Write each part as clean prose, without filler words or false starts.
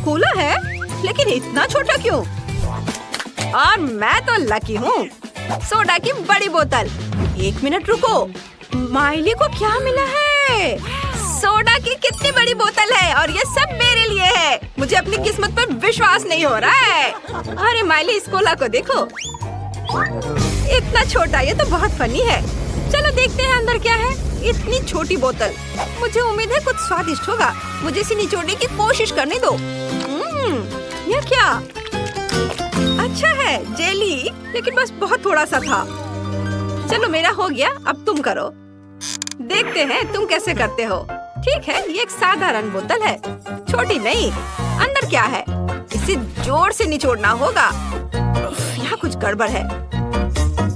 Cooler है, लेकिन इतना छोटा क्यों? और मैं तो लकी हूँ। सोडा की बड़ी बोतल। 1 मिनट रुको, माइली को क्या मिला है? सोडा की कितनी बड़ी बोतल है और ये सब मेरे लिए है। मुझे अपनी किस्मत पर विश्वास नहीं हो रहा है। अरे माइली, इस कोला को देखो, इतना छोटा। ये तो बहुत फनी है। चलो देखते हैं अंदर क्या है। इतनी छोटी बोतल, मुझे उम्मीद है कुछ स्वादिष्ट होगा। मुझे इसे निचोड़ने की कोशिश करने दो। ये क्या? अच्छा है, जेली, लेकिन बस बहुत थोड़ा सा था। चलो मेरा हो गया, अब तुम करो। देखते हैं तुम कैसे करते हो। ठीक है, ये एक साधारण बोतल है, छोटी नहीं। अंदर क्या है? इसे जोर से निचोड़ना होगा। यहाँ कुछ गड़बड़ है।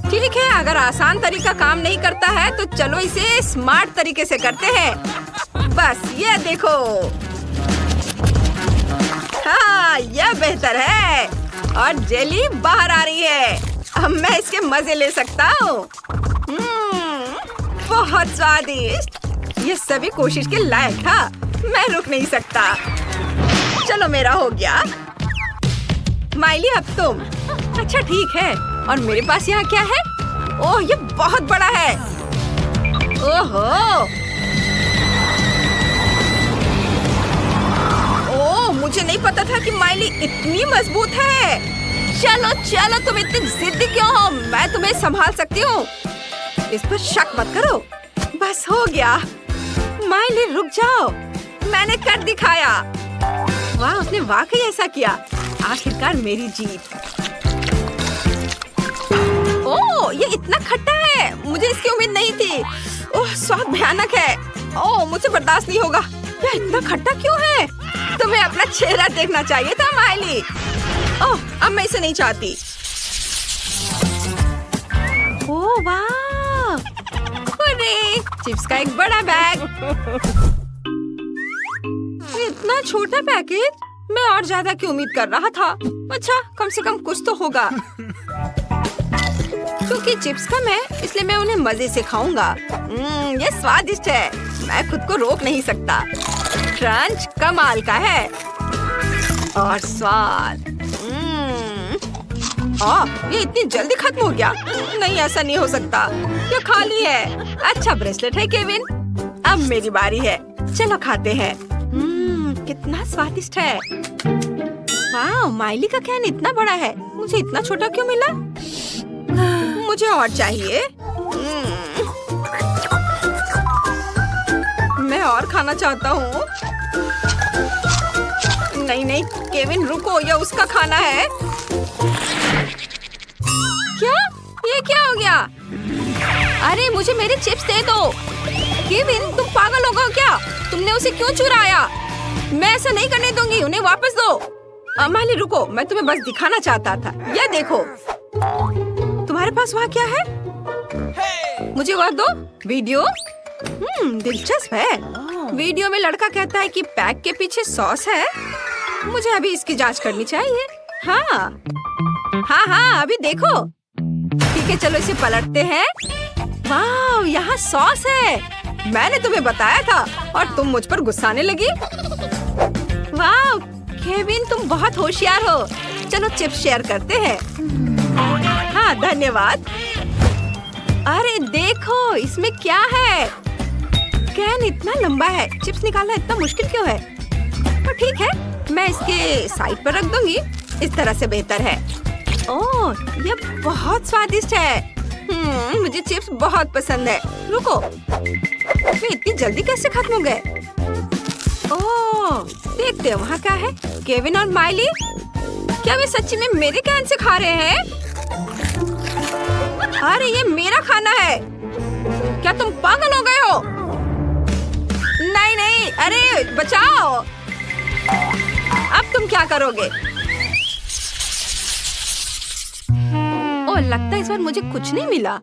ठीक है, अगर आसान तरीका काम नहीं करता है तो चलो इसे स्मार्ट तरीके से करते हैं। बस ये देखो। हाँ, यह बेहतर है और जेली बाहर आ रही है। अब मैं इसके मजे ले सकता हूँ। बहुत स्वादिष्ट। ये सभी कोशिश के लायक था। मैं रुक नहीं सकता। चलो मेरा हो गया। माइली, अब तुम। अच्छा ठीक है, और मेरे पास यहाँ क्या है? ओह, ये बहुत बड़ा है। ओहो, ओह, मुझे नहीं पता था कि माइली इतनी मजबूत है। चलो चलो, तुम इतनी जिद्दी क्यों हो? मैं तुम्हें संभाल सकती हूँ। इस पर शक मत करो। बस हो गया। माइली रुक जाओ, मैंने कर दिखाया। वाह, उसने वाकई ऐसा किया। आखिरकार मेरी जीत। ओह, ये इतना खट्टा है। मुझे इसकी उम्मीद नहीं थी। ओह, स्वाद भयानक है। ओह, मुझसे बर्दाश्त नहीं होगा। यह इतना खट्टा क्यों है? तुम्हें अपना चेहरा देखना चाहिए था माइली। ओह, अब मैं इसे नहीं चाहती। ओह वाह, अरे चिप्स का एक बड़ा बैग। इतना छोटा पैकेज, मैं और ज्यादा की उम्मीद कर रहा था। अच्छा, कम से कम कुछ तो होगा। क्योंकि चिप्स कम है, इसलिए मैं उन्हें मजे से खाऊंगा। ये स्वादिष्ट है, मैं खुद को रोक नहीं सकता। क्रंच कमाल का है और स्वाद। ये इतनी जल्दी खत्म हो गया। नहीं, ऐसा नहीं हो सकता। ये खाली है। अच्छा ब्रेसलेट है केविन। अब मेरी बारी है। चलो खाते हैं। कितना स्वादिष्ट है। वाह, माइली का कैन इतना बड़ा है। मुझे इतना छोटा क्यों मिला? मुझे और चाहिए। मैं और खाना चाहता हूँ। नहीं नहीं केविन, रुको, यह उसका खाना है। क्या? ये क्या हो गया? अरे मुझे मेरे चिप्स दे दो। केविन, तुम पागल हो गए क्या? तुमने उसे क्यों चुराया? मैं ऐसा नहीं करने दूंगी। उन्हें वापस दो। माली रुको, मैं तुम्हें बस दिखाना चाहता था। यह देखो। तुम्हारे पास वहाँ क्या है? मुझे वह दो। वीडियो? दिलचस्प है। वीडियो में लड़का कहता है कि पैक के पीछे सॉस है। मुझे अभी इसकी जांच करनी चाहिए। हाँ हाँ, अभी देखो। ठीक है, चलो इसे पलटते हैं। वाह, यहाँ सॉस है। मैंने तुम्हें बताया था और तुम मुझ पर गुस्साने लगी। वाह केविन, तुम बहुत होशियार हो। चलो चिप्स शेयर करते हैं। हाँ धन्यवाद। अरे देखो, इसमें क्या है? कैन इतना लंबा है, चिप्स निकालना इतना मुश्किल क्यों है? तो ठीक है, मैं इसके साइड पर रख दूंगी। इस तरह से बेहतर है। ओह, ये बहुत स्वादिष्ट है। मुझे चिप्स बहुत पसंद है। रुको, वे इतनी जल्दी कैसे खत्म हो गए? ओह, देखते हैं वहाँ क्या है। केविन और माइली, क्या वे सच्ची में मेरे कैन से खा रहे हैं? अरे ये मेरा खाना है। क्या तुम पागल हो गए हो? नहीं नहीं, अरे बचाओ। अब तुम क्या करोगे? ओह, लगता है इस बार मुझे कुछ नहीं मिला।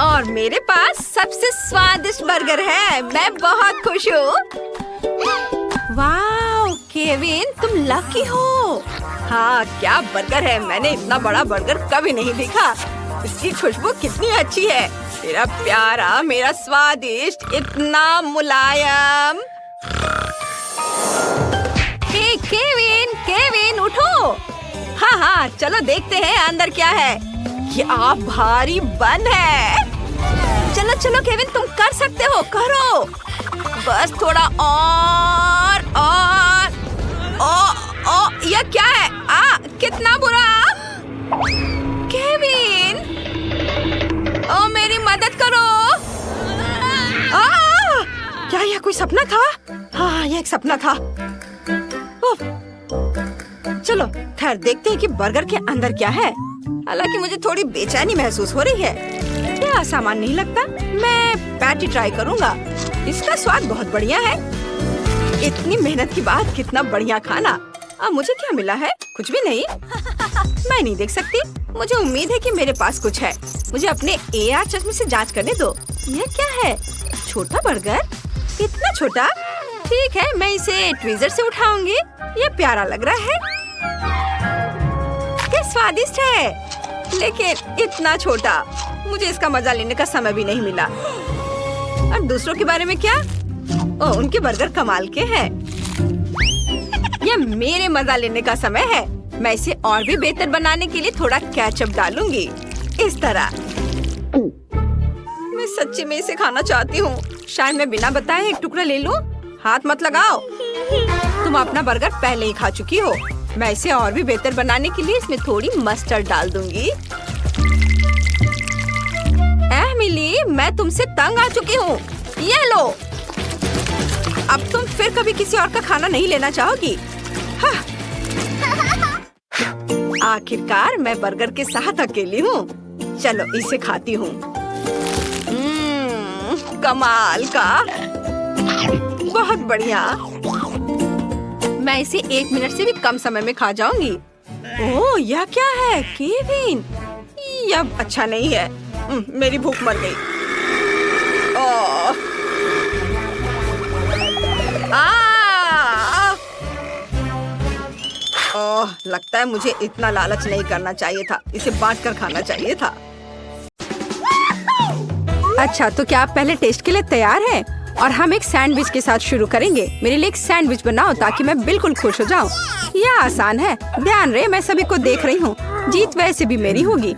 और मेरे पास सबसे स्वादिष्ट बर्गर है। मैं बहुत खुश हूँ। वाह केविन, तुम लकी हो। हाँ, क्या बर्गर है। मैंने इतना बड़ा बर्गर कभी नहीं देखा। इसकी खुशबू कितनी अच्छी है। तेरा प्यारा, मेरा स्वादिष्ट, इतना मुलायम। हाँ हाँ, चलो देखते हैं अंदर क्या है। क्या भारी बन है। चलो चलो केविन, तुम कर सकते हो, करो। बस थोड़ा और। ओ, यह क्या है? कितना बुरा। केविन, ओ मेरी मदद करो। क्या यह कोई सपना था? हाँ, यह एक सपना था। चलो खैर देखते हैं कि बर्गर के अंदर क्या है। हालांकि मुझे थोड़ी बेचैनी महसूस हो रही है। क्या सामान नहीं लगता। मैं पैटी ट्राई करूंगा। इसका स्वाद बहुत बढ़िया है। इतनी मेहनत के बाद कितना बढ़िया खाना। अब मुझे क्या मिला है? कुछ भी नहीं। मैं नहीं देख सकती। मुझे उम्मीद है कि मेरे पास कुछ है। मुझे अपने AR चश्मे से जांच करने दो। यह क्या है? छोटा बर्गर? इतना छोटा? ठीक है, मैं इसे ट्विज़र से उठाऊंगी। ये प्यारा लग रहा है। क्या स्वादिष्ट है, लेकिन इतना छोटा। मुझे इसका मजा लेने का समय भी नहीं मिला। और दूसरों के बारे में क्या? ओह, उनके बर्गर कमाल के हैं। यह मेरे मजा लेने का समय है। मैं इसे और भी बेहतर बनाने के लिए थोड़ा केचप डालूंगी, इस तरह। मैं सच्ची में इसे खाना चाहती हूँ। शायद मैं बिना बताए एक टुकड़ा ले लूं। हाथ मत लगाओ। तुम अपना बर्गर पहले ही खा चुकी हो। मैं इसे और भी बेहतर बनाने के लिए इसमें थोड़ी मस्टर्ड डाल दूंगी। मिली, मैं तुमसे तंग आ चुकी हूँ। ये लो। अब तुम फिर कभी किसी और का खाना नहीं लेना चाहोगी। हाँ। आखिरकार मैं बर्गर के साथ अकेली हूँ। चलो इसे खाती हूँ। कमाल का, बहुत बढ़िया। मैं इसे 1 मिनट से भी कम समय में खा जाऊंगी। ओह, यह क्या है केविन? यह अच्छा नहीं है। मेरी भूख मर गई। लगता है मुझे इतना लालच नहीं करना चाहिए था। इसे बांटकर खाना चाहिए था। अच्छा, तो क्या आप पहले टेस्ट के लिए तैयार हैं? और हम एक सैंडविच के साथ शुरू करेंगे। मेरे लिए एक सैंडविच बनाओ ताकि मैं बिल्कुल खुश हो जाऊं। यह आसान है। ध्यान रहे, मैं सभी को देख रही हूँ। जीत वैसे भी मेरी होगी।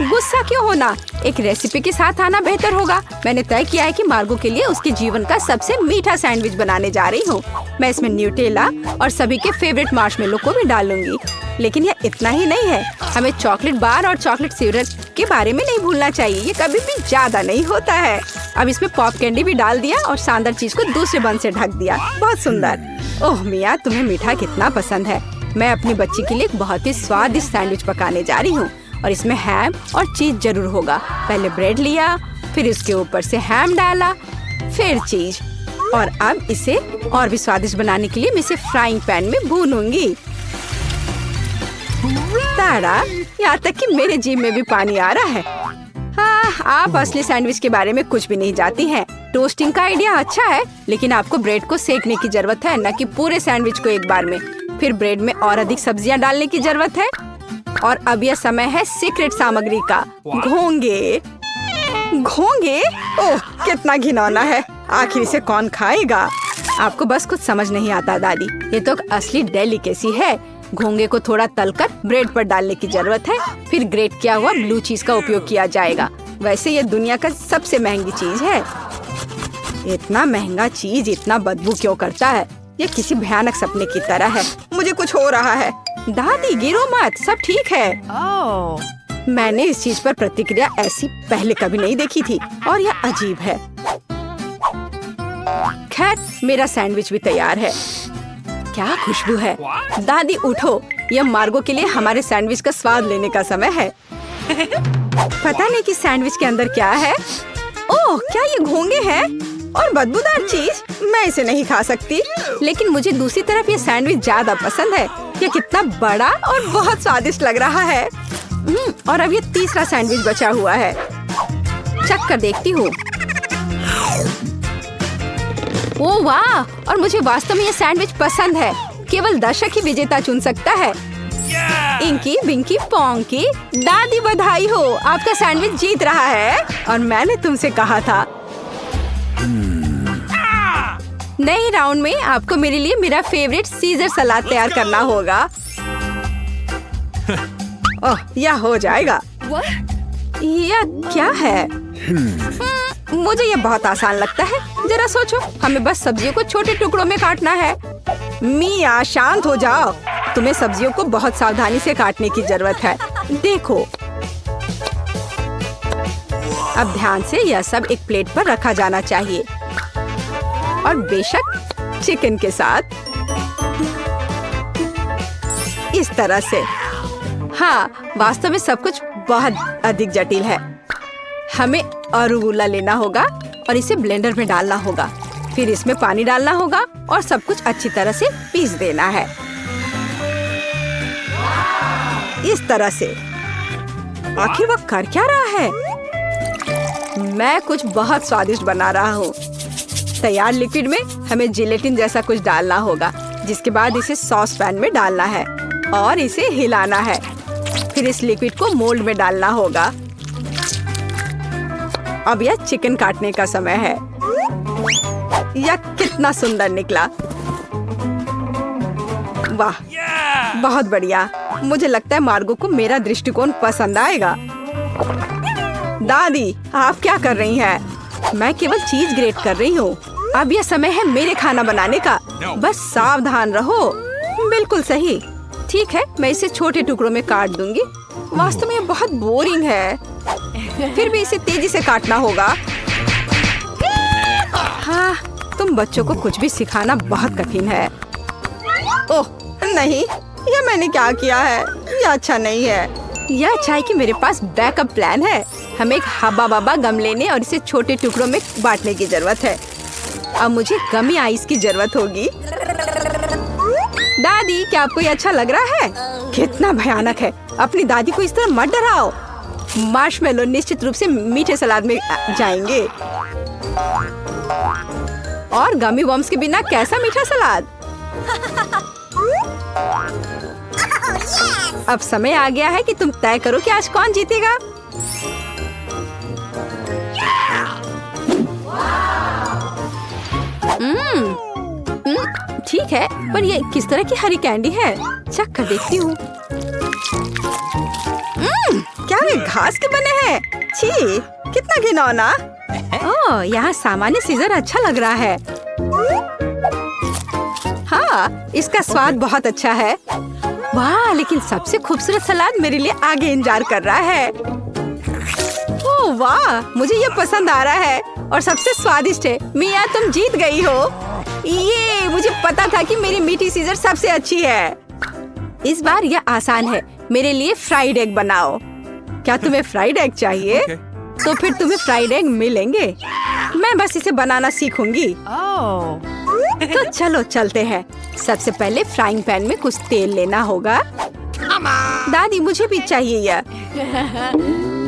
गुस्सा क्यों होना? एक रेसिपी के साथ आना बेहतर होगा। मैंने तय किया है कि मार्गो के लिए उसके जीवन का सबसे मीठा सैंडविच बनाने जा रही हूँ। मैं इसमें न्यूटेला और सभी के फेवरेट मार्शमेलो को भी डालूंगी। लेकिन यह इतना ही नहीं है। हमें चॉकलेट बार और चॉकलेट सिरप के बारे में नहीं भूलना चाहिए। ये कभी भी ज्यादा नहीं होता है। अब इसमें पॉप कैंडी भी डाल दिया और शानदार चीज को दूसरे बन से ढक दिया। बहुत सुंदर। ओह मिया, तुम्हें मीठा कितना पसंद है। मैं अपनी बच्ची के लिए एक बहुत ही स्वादिष्ट सैंडविच पकाने जा रही हूँ और इसमें हैम और चीज जरूर होगा। पहले ब्रेड लिया, फिर उसके ऊपर से हैम डाला, फिर चीज। और अब इसे और भी स्वादिष्ट बनाने के लिए मैं इसे फ्राइंग पैन में भूनूंगी। तारा, यहाँ तक कि मेरे जीभ में भी पानी आ रहा है। हाँ, आप असली सैंडविच के बारे में कुछ भी नहीं जानती हैं। टोस्टिंग का आइडिया अच्छा है, लेकिन आपको ब्रेड को सेकने की जरूरत है, न कि पूरे सैंडविच को एक बार में। फिर ब्रेड में और अधिक सब्जियां डालने की जरूरत है। और अब यह समय है सीक्रेट सामग्री का, घोंगे। घोंगे? ओह, कितना घिनौना है। आखिर इसे कौन खाएगा? आपको बस कुछ समझ नहीं आता दादी। ये तो असली डेलिकेसी है। घोंगे को थोड़ा तलकर ब्रेड पर डालने की जरूरत है। फिर ग्रेट किया हुआ ब्लू चीज का उपयोग किया जाएगा। वैसे ये दुनिया का सबसे महंगी चीज है। इतना महंगा चीज इतना बदबू क्यों करता है? ये किसी भयानक सपने की तरह है। मुझे कुछ हो रहा है। दादी, गिरो मत, सब ठीक है। मैंने इस चीज पर प्रतिक्रिया ऐसी पहले कभी नहीं देखी थी और यह अजीब है। खैर, मेरा सैंडविच भी तैयार है। क्या खुशबू है। दादी उठो, यह मार्गो के लिए हमारे सैंडविच का स्वाद लेने का समय है। पता नहीं कि सैंडविच के अंदर क्या है। ओह, क्या ये घोंगे हैं और बदबूदार चीज? मैं इसे नहीं खा सकती। लेकिन मुझे दूसरी तरफ ये सैंडविच ज्यादा पसंद है। ये कितना बड़ा और बहुत स्वादिष्ट लग रहा है। और अब ये तीसरा सैंडविच बचा हुआ है। चख कर देखती हूँ। ओह वाह! और मुझे वास्तव में ये सैंडविच पसंद है। केवल दर्शक ही विजेता चुन सकता है। इंकी बिंकी पोंकी, दादी बधाई हो, आपका सैंडविच जीत रहा है। और मैंने तुमसे कहा था। नए राउंड में आपको मेरे लिए मेरा फेवरेट सीजर सलाद तैयार करना होगा। ओह, यह हो जाएगा। यह क्या है? मुझे यह बहुत आसान लगता है। जरा सोचो, हमें बस सब्जियों को छोटे टुकड़ों में काटना है। मिया, शांत हो जाओ। तुम्हें सब्जियों को बहुत सावधानी से काटने की जरूरत है। देखो, अब ध्यान से यह सब एक प्लेट पर रखा जाना चाहिए और बेशक चिकन के साथ इस तरह से। हाँ, वास्तव में सब कुछ बहुत अधिक जटिल है। हमें अरुगुला लेना होगा और इसे ब्लेंडर में डालना होगा। फिर इसमें पानी डालना होगा और सब कुछ अच्छी तरह से पीस देना है, इस तरह से। आखिर वह कर क्या रहा है? मैं कुछ बहुत स्वादिष्ट बना रहा हूँ। तैयार लिक्विड में हमें जिलेटिन जैसा कुछ डालना होगा, जिसके बाद इसे सॉस पैन में डालना है और इसे हिलाना है। फिर इस लिक्विड को मोल्ड में डालना होगा। अब यह चिकन काटने का समय है। यह कितना सुंदर निकला! वाह, बहुत बढ़िया। मुझे लगता है मार्गो को मेरा दृष्टिकोण पसंद आएगा। दादी, आप क्या कर रही हैं? मैं केवल चीज ग्रेट कर रही हूँ। अब यह समय है मेरे खाना बनाने का। बस सावधान रहो। बिल्कुल सही। ठीक है, मैं इसे छोटे टुकड़ों में काट दूंगी। वास्तव में यह बहुत बोरिंग है। फिर भी इसे तेजी से काटना होगा। हाँ, तुम बच्चों को कुछ भी सिखाना बहुत कठिन है। ओह नहीं, यह मैंने क्या किया है? यह अच्छा नहीं है। यह अच्छा है कि मेरे पास बैकअप प्लान है। हमें एक हब्बा बब्बा गम लेने और इसे छोटे टुकड़ों में बांटने की जरूरत है। अब मुझे गमी आइस की जरूरत होगी। दादी, क्या आपको ये अच्छा लग रहा है? कितना भयानक है। अपनी दादी को इस तरह मत डराओ। मार्शमेलो निश्चित रूप से मीठे सलाद में जाएंगे। और गमी बॉम्ब्स के बिना कैसा मीठा सलाद? अब समय आ गया है कि तुम तय करो कि आज कौन जीतेगा। ठीक है, पर ये किस तरह की हरी कैंडी है? चख कर देखती हूँ। क्या वे घास के बने हैं? छी, कितना घिनौना। ओह, यहाँ सामान्य सीजर अच्छा लग रहा है। हाँ, इसका स्वाद बहुत अच्छा है। वाह, लेकिन सबसे खूबसूरत सलाद मेरे लिए आगे इंतजार कर रहा है। ओह वाह, मुझे ये पसंद आ रहा है और सबसे स्वादिष्ट है। मिया, तुम जीत गई हो। ये मुझे पता था कि मेरी मीठी सीजर सबसे अच्छी है। इस बार यह आसान है। मेरे लिए फ्राइड एग बनाओ। क्या तुम्हें फ्राइड एग चाहिए? तो फिर तुम्हें फ्राइड एग मिलेंगे। मैं बस इसे बनाना सीखूंगी। तो चलो चलते हैं। सबसे पहले फ्राइंग पैन में कुछ तेल लेना होगा। दादी, मुझे भी चाहिए यह।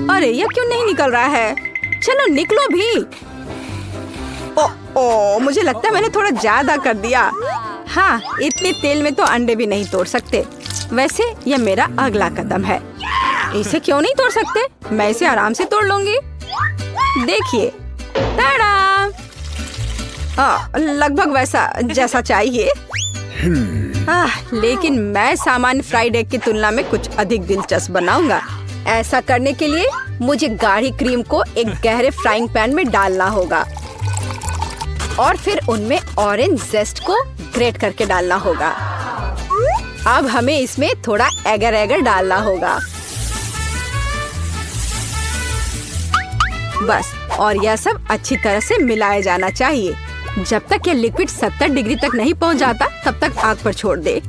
अरे, यह क्यों नहीं निकल रहा है? चलो निकलो भी। ओ, मुझे लगता है मैंने थोड़ा ज्यादा कर दिया। हाँ, इतने तेल में तो अंडे भी नहीं तोड़ सकते। वैसे यह मेरा अगला कदम है। इसे क्यों नहीं तोड़ सकते? मैं इसे आराम से तोड़ लूंगी। देखिए, ताड़ा! लगभग वैसा जैसा चाहिए। लेकिन मैं सामान्य फ्राइड एग की तुलना में कुछ अधिक दिलचस्प बनाऊंगा। ऐसा करने के लिए मुझे गाढ़ी क्रीम को एक गहरे फ्राइंग पैन में डालना होगा और फिर उनमें ऑरेंज जेस्ट को ग्रेट करके डालना होगा। अब हमें इसमें थोड़ा एगर एगर डालना होगा। बस, और यह सब अच्छी तरह से मिलाया जाना चाहिए। जब तक यह लिक्विड 70 डिग्री तक नहीं पहुंच जाता, तब तक आग पर छोड़ दे।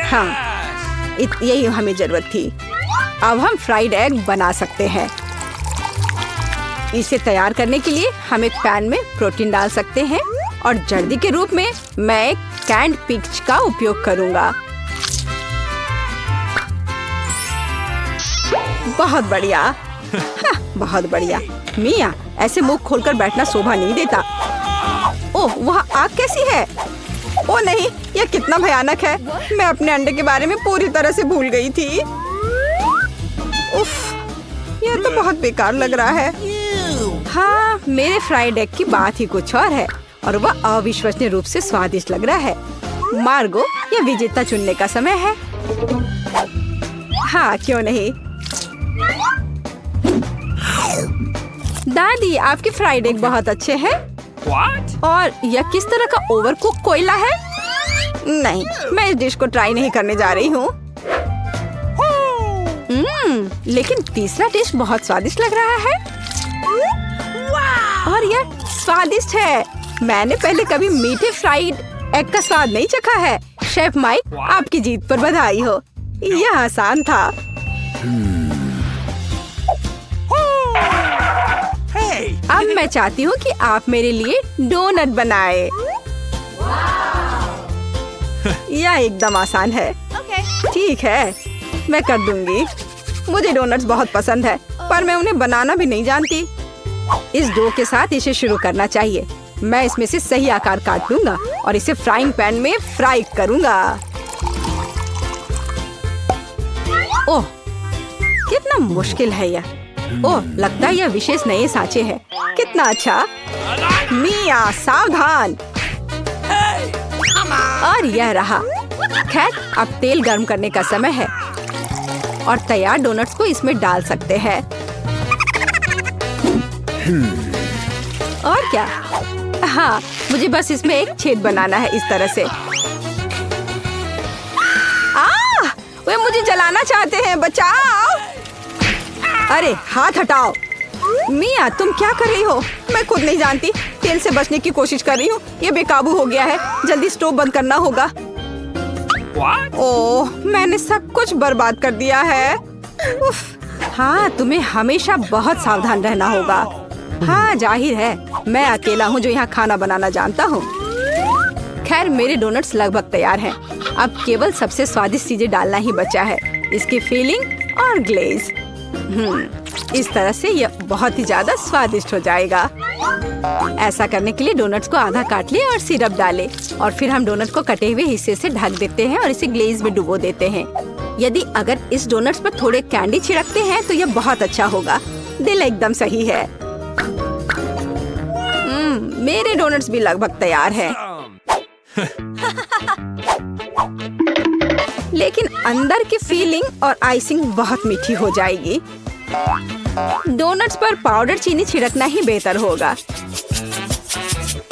हाँ, यही हमें जरूरत थी। अब हम फ्राइड एग बना सकते हैं। इसे तैयार करने के लिए हम एक पैन में प्रोटीन डाल सकते हैं और जर्दी के रूप में मैं एक कैंड पिग्स का उपयोग करूंगा। बहुत बढ़िया। हाँ, बहुत बढ़िया। मिया, ऐसे मुंह खोलकर बैठना शोभा नहीं देता। ओह, वहाँ आग कैसी है? ओह नहीं, यह कितना भयानक है। मैं अपने अंडे के बारे में पूरी तरह से भूल गई थी। उफ, यह तो बहुत बेकार लग रहा है। हाँ, मेरे फ्राइड एग की बात ही कुछ और है और वह अविश्वसनीय रूप से स्वादिष्ट लग रहा है। मार्गो, ये विजेता चुनने का समय है। हाँ, क्यों नहीं। दादी, आपके फ्राइड एग बहुत अच्छे हैं। और यह किस तरह का ओवरकुक कोयला है? नहीं, मैं इस डिश को ट्राई नहीं करने जा रही हूँ। लेकिन तीसरा डिश बहुत स्वादिष्ट लग रहा है। और यह स्वादिष्ट है। मैंने पहले कभी मीठे फ्राइड एग का स्वाद नहीं चखा है। शेफ माइक, आपकी जीत पर बधाई हो। यह आसान था। अब मैं चाहती हूँ कि आप मेरे लिए डोनट बनाए। यह एकदम आसान है। ठीक है, मैं कर दूंगी। मुझे डोनट्स बहुत पसंद है, पर मैं उन्हें बनाना भी नहीं जानती। इस डो के साथ इसे शुरू करना चाहिए। मैं इसमें से सही आकार काट लूंगा और इसे फ्राइंग पैन में फ्राई करूंगा। ओह, कितना मुश्किल है यह। ओह, लगता है यह विशेष नए सांचे हैं। कितना अच्छा। मिया, सावधान। और यह रहा। खैर, अब तेल गर्म करने का समय है और तैयार डोनट्स को इसमें डाल सकते हैं। और क्या? हाँ, मुझे बस इसमें एक छेद बनाना है, इस तरह से। वे मुझे जलाना चाहते हैं, बचाओ। अरे हाथ हटाओ। मिया, तुम क्या कर रही हो? मैं खुद नहीं जानती। तेल से बचने की कोशिश कर रही हूँ। ये बेकाबू हो गया है। जल्दी स्टोव बंद करना होगा। ओह, मैंने सब कुछ बर्बाद कर दिया है। उफ। हाँ, तुम्हें हमेशा बहुत सावधान रहना होगा। हाँ, जाहिर है, मैं अकेला हूँ जो यहाँ खाना बनाना जानता हूँ। खैर, मेरे डोनट्स लगभग तैयार हैं। अब केवल सबसे स्वादिष्ट चीजें डालना ही बचा है, इसकी फिलिंग और ग्लेज। इस तरह से यह बहुत ही ज्यादा स्वादिष्ट हो जाएगा। ऐसा करने के लिए डोनट्स को आधा काट ले और सिरप डाले, और फिर हम डोनट को कटे हुए हिस्से से ढक देते हैं और इसे ग्लेज में डुबो देते हैं। यदि अगर इस डोनट्स पर थोड़े कैंडी छिड़कते हैं तो यह बहुत अच्छा होगा। दिल एकदम सही है। मेरे डोनट्स भी लगभग तैयार हैं। लेकिन अंदर की फीलिंग और आइसिंग बहुत मीठी हो जाएगी। डोनट्स पर पाउडर चीनी छिड़कना ही बेहतर होगा।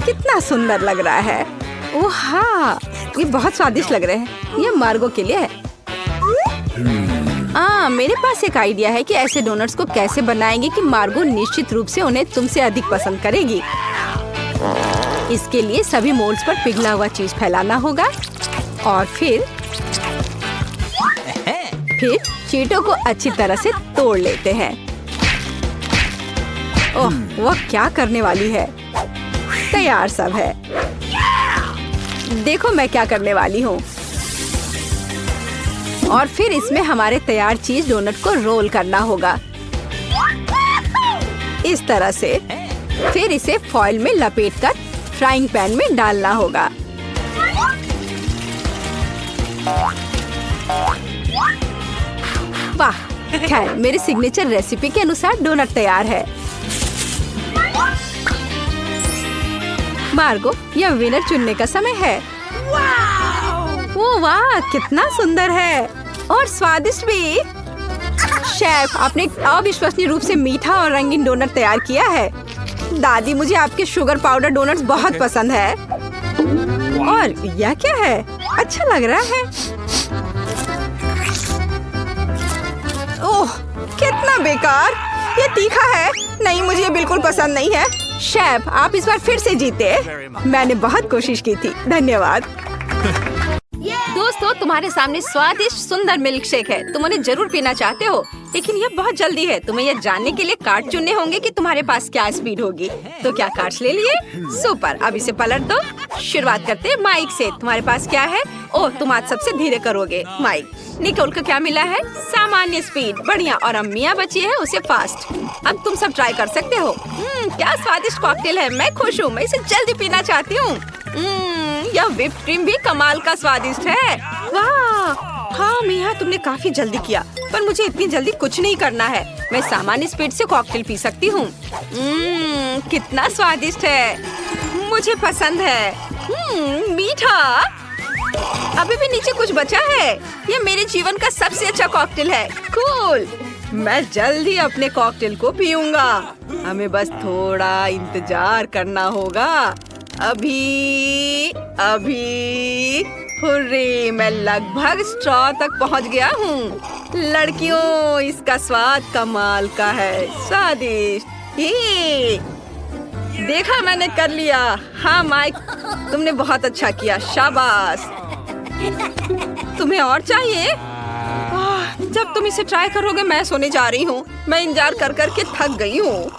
कितना सुंदर लग रहा है। ओह हाँ, ये बहुत स्वादिष्ट लग रहे हैं। ये मार्गो के लिए है। मेरे पास एक आइडिया है कि ऐसे डोनट्स को कैसे बनाएंगे कि मार्गो निश्चित रूप से उन्हें तुमसे अधिक पसंद करेगी। इसके लिए सभी मोल्ड्स पर पिघला हुआ चीज फैलाना होगा और फिर चीटों को अच्छी तरह से तोड़ लेते हैं। ओह, वह क्या करने वाली है। तैयार सब है। देखो मैं क्या करने वाली हूँ। और फिर इसमें हमारे तैयार चीज डोनट को रोल करना होगा, इस तरह से। फिर इसे फॉइल में लपेटकर फ्राइंग पैन में डालना होगा। वाह, खैर मेरी सिग्नेचर रेसिपी के अनुसार डोनट तैयार है। मार्गो, यह विनर चुनने का समय है। ओह वाह, कितना सुंदर है और स्वादिष्ट भी। शेफ, आपने अविश्वसनीय रूप से मीठा और रंगीन डोनट तैयार किया है। दादी, मुझे आपके शुगर पाउडर डोनट्स बहुत पसंद है। और यह क्या है? अच्छा लग रहा है। ओह, कितना बेकार। ये तीखा है। नहीं, मुझे ये बिल्कुल पसंद नहीं है। शेफ, आप इस बार फिर से जीते। मैंने बहुत कोशिश की थी। धन्यवाद। दोस्तों, तुम्हारे सामने स्वादिष्ट सुंदर मिल्क शेक है। तुम उन्हें जरूर पीना चाहते हो, लेकिन यह बहुत जल्दी है। तुम्हें यह जानने के लिए कार्ड चुनने होंगे कि तुम्हारे पास क्या स्पीड होगी। तो क्या कार्ड्स ले लिए? सुपर। अब इसे पलट दो। शुरुआत करते हैं माइक से। तुम्हारे पास क्या है? ओह, तुम आज सबसे धीरे करोगे। माइक। निकोल को क्या मिला है? सामान्य स्पीड। बढ़िया। और अम्मिया बची है, उसे फास्ट। अब तुम सब ट्राई कर सकते हो। क्या स्वादिष्ट कॉकटेल है। मैं खुश हूँ। मैं इसे जल्दी पीना चाहती हूँ। यह व्हिप्ड क्रीम भी कमाल का स्वादिष्ट है। वाह, हाँ मिया, तुमने काफी जल्दी किया, पर मुझे इतनी जल्दी कुछ नहीं करना है। मैं सामान्य स्पीड से कॉकटेल पी सकती हूँ। कितना स्वादिष्ट है। मुझे पसंद है। मीठा। अभी भी नीचे कुछ बचा है। ये मेरे जीवन का सबसे अच्छा कॉकटेल है। कूल। मैं जल्द ही अपने कॉकटेल को पीऊंगा। हमें बस थोड़ा इंतजार करना होगा। अभी हुर्रे, मैं लगभग स्ट्रॉ तक पहुंच गया हूँ। लड़कियों, इसका स्वाद कमाल का है, स्वादिष्ट। ये देखा, मैंने कर लिया। हाँ माइक, तुमने बहुत अच्छा किया, शाबाश। तुम्हें और चाहिए? जब तुम इसे ट्राई करोगे मैं सोने जा रही हूँ। मैं इंतजार कर करके थक गई हूँ।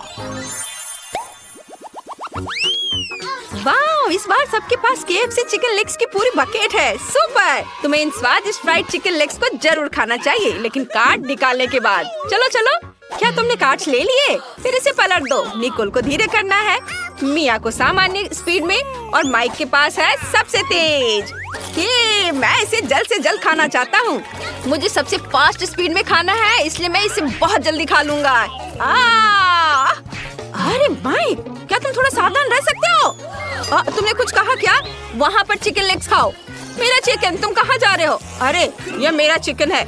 वाह, इस बार सबके पास KFC चिकन लेग्स की पूरी बकेट है। सुपर। तुम्हें इन स्वादिष्ट फ्राइड चिकन लेग्स को जरूर खाना चाहिए, लेकिन कार्ड निकालने के बाद। चलो चलो, क्या तुमने कार्ड्स ले लिए? फिर इसे पलट दो। निकोल को धीरे करना है, मिया को सामान्य स्पीड में, और माइक के पास है सबसे तेज। ये मैं इसे जल्द से जल्द खाना चाहता हूँ। मुझे सबसे फास्ट स्पीड में खाना है, इसलिए मैं इसे बहुत जल्दी खा लूंगा। अरे माइक, क्या तुम थोड़ा सावधान रह सकते हो? तुमने कुछ कहा क्या? वहाँ पर चिकन लेग्स खाओ। मेरा चिकन, तुम कहाँ जा रहे हो? अरे ये मेरा चिकन है,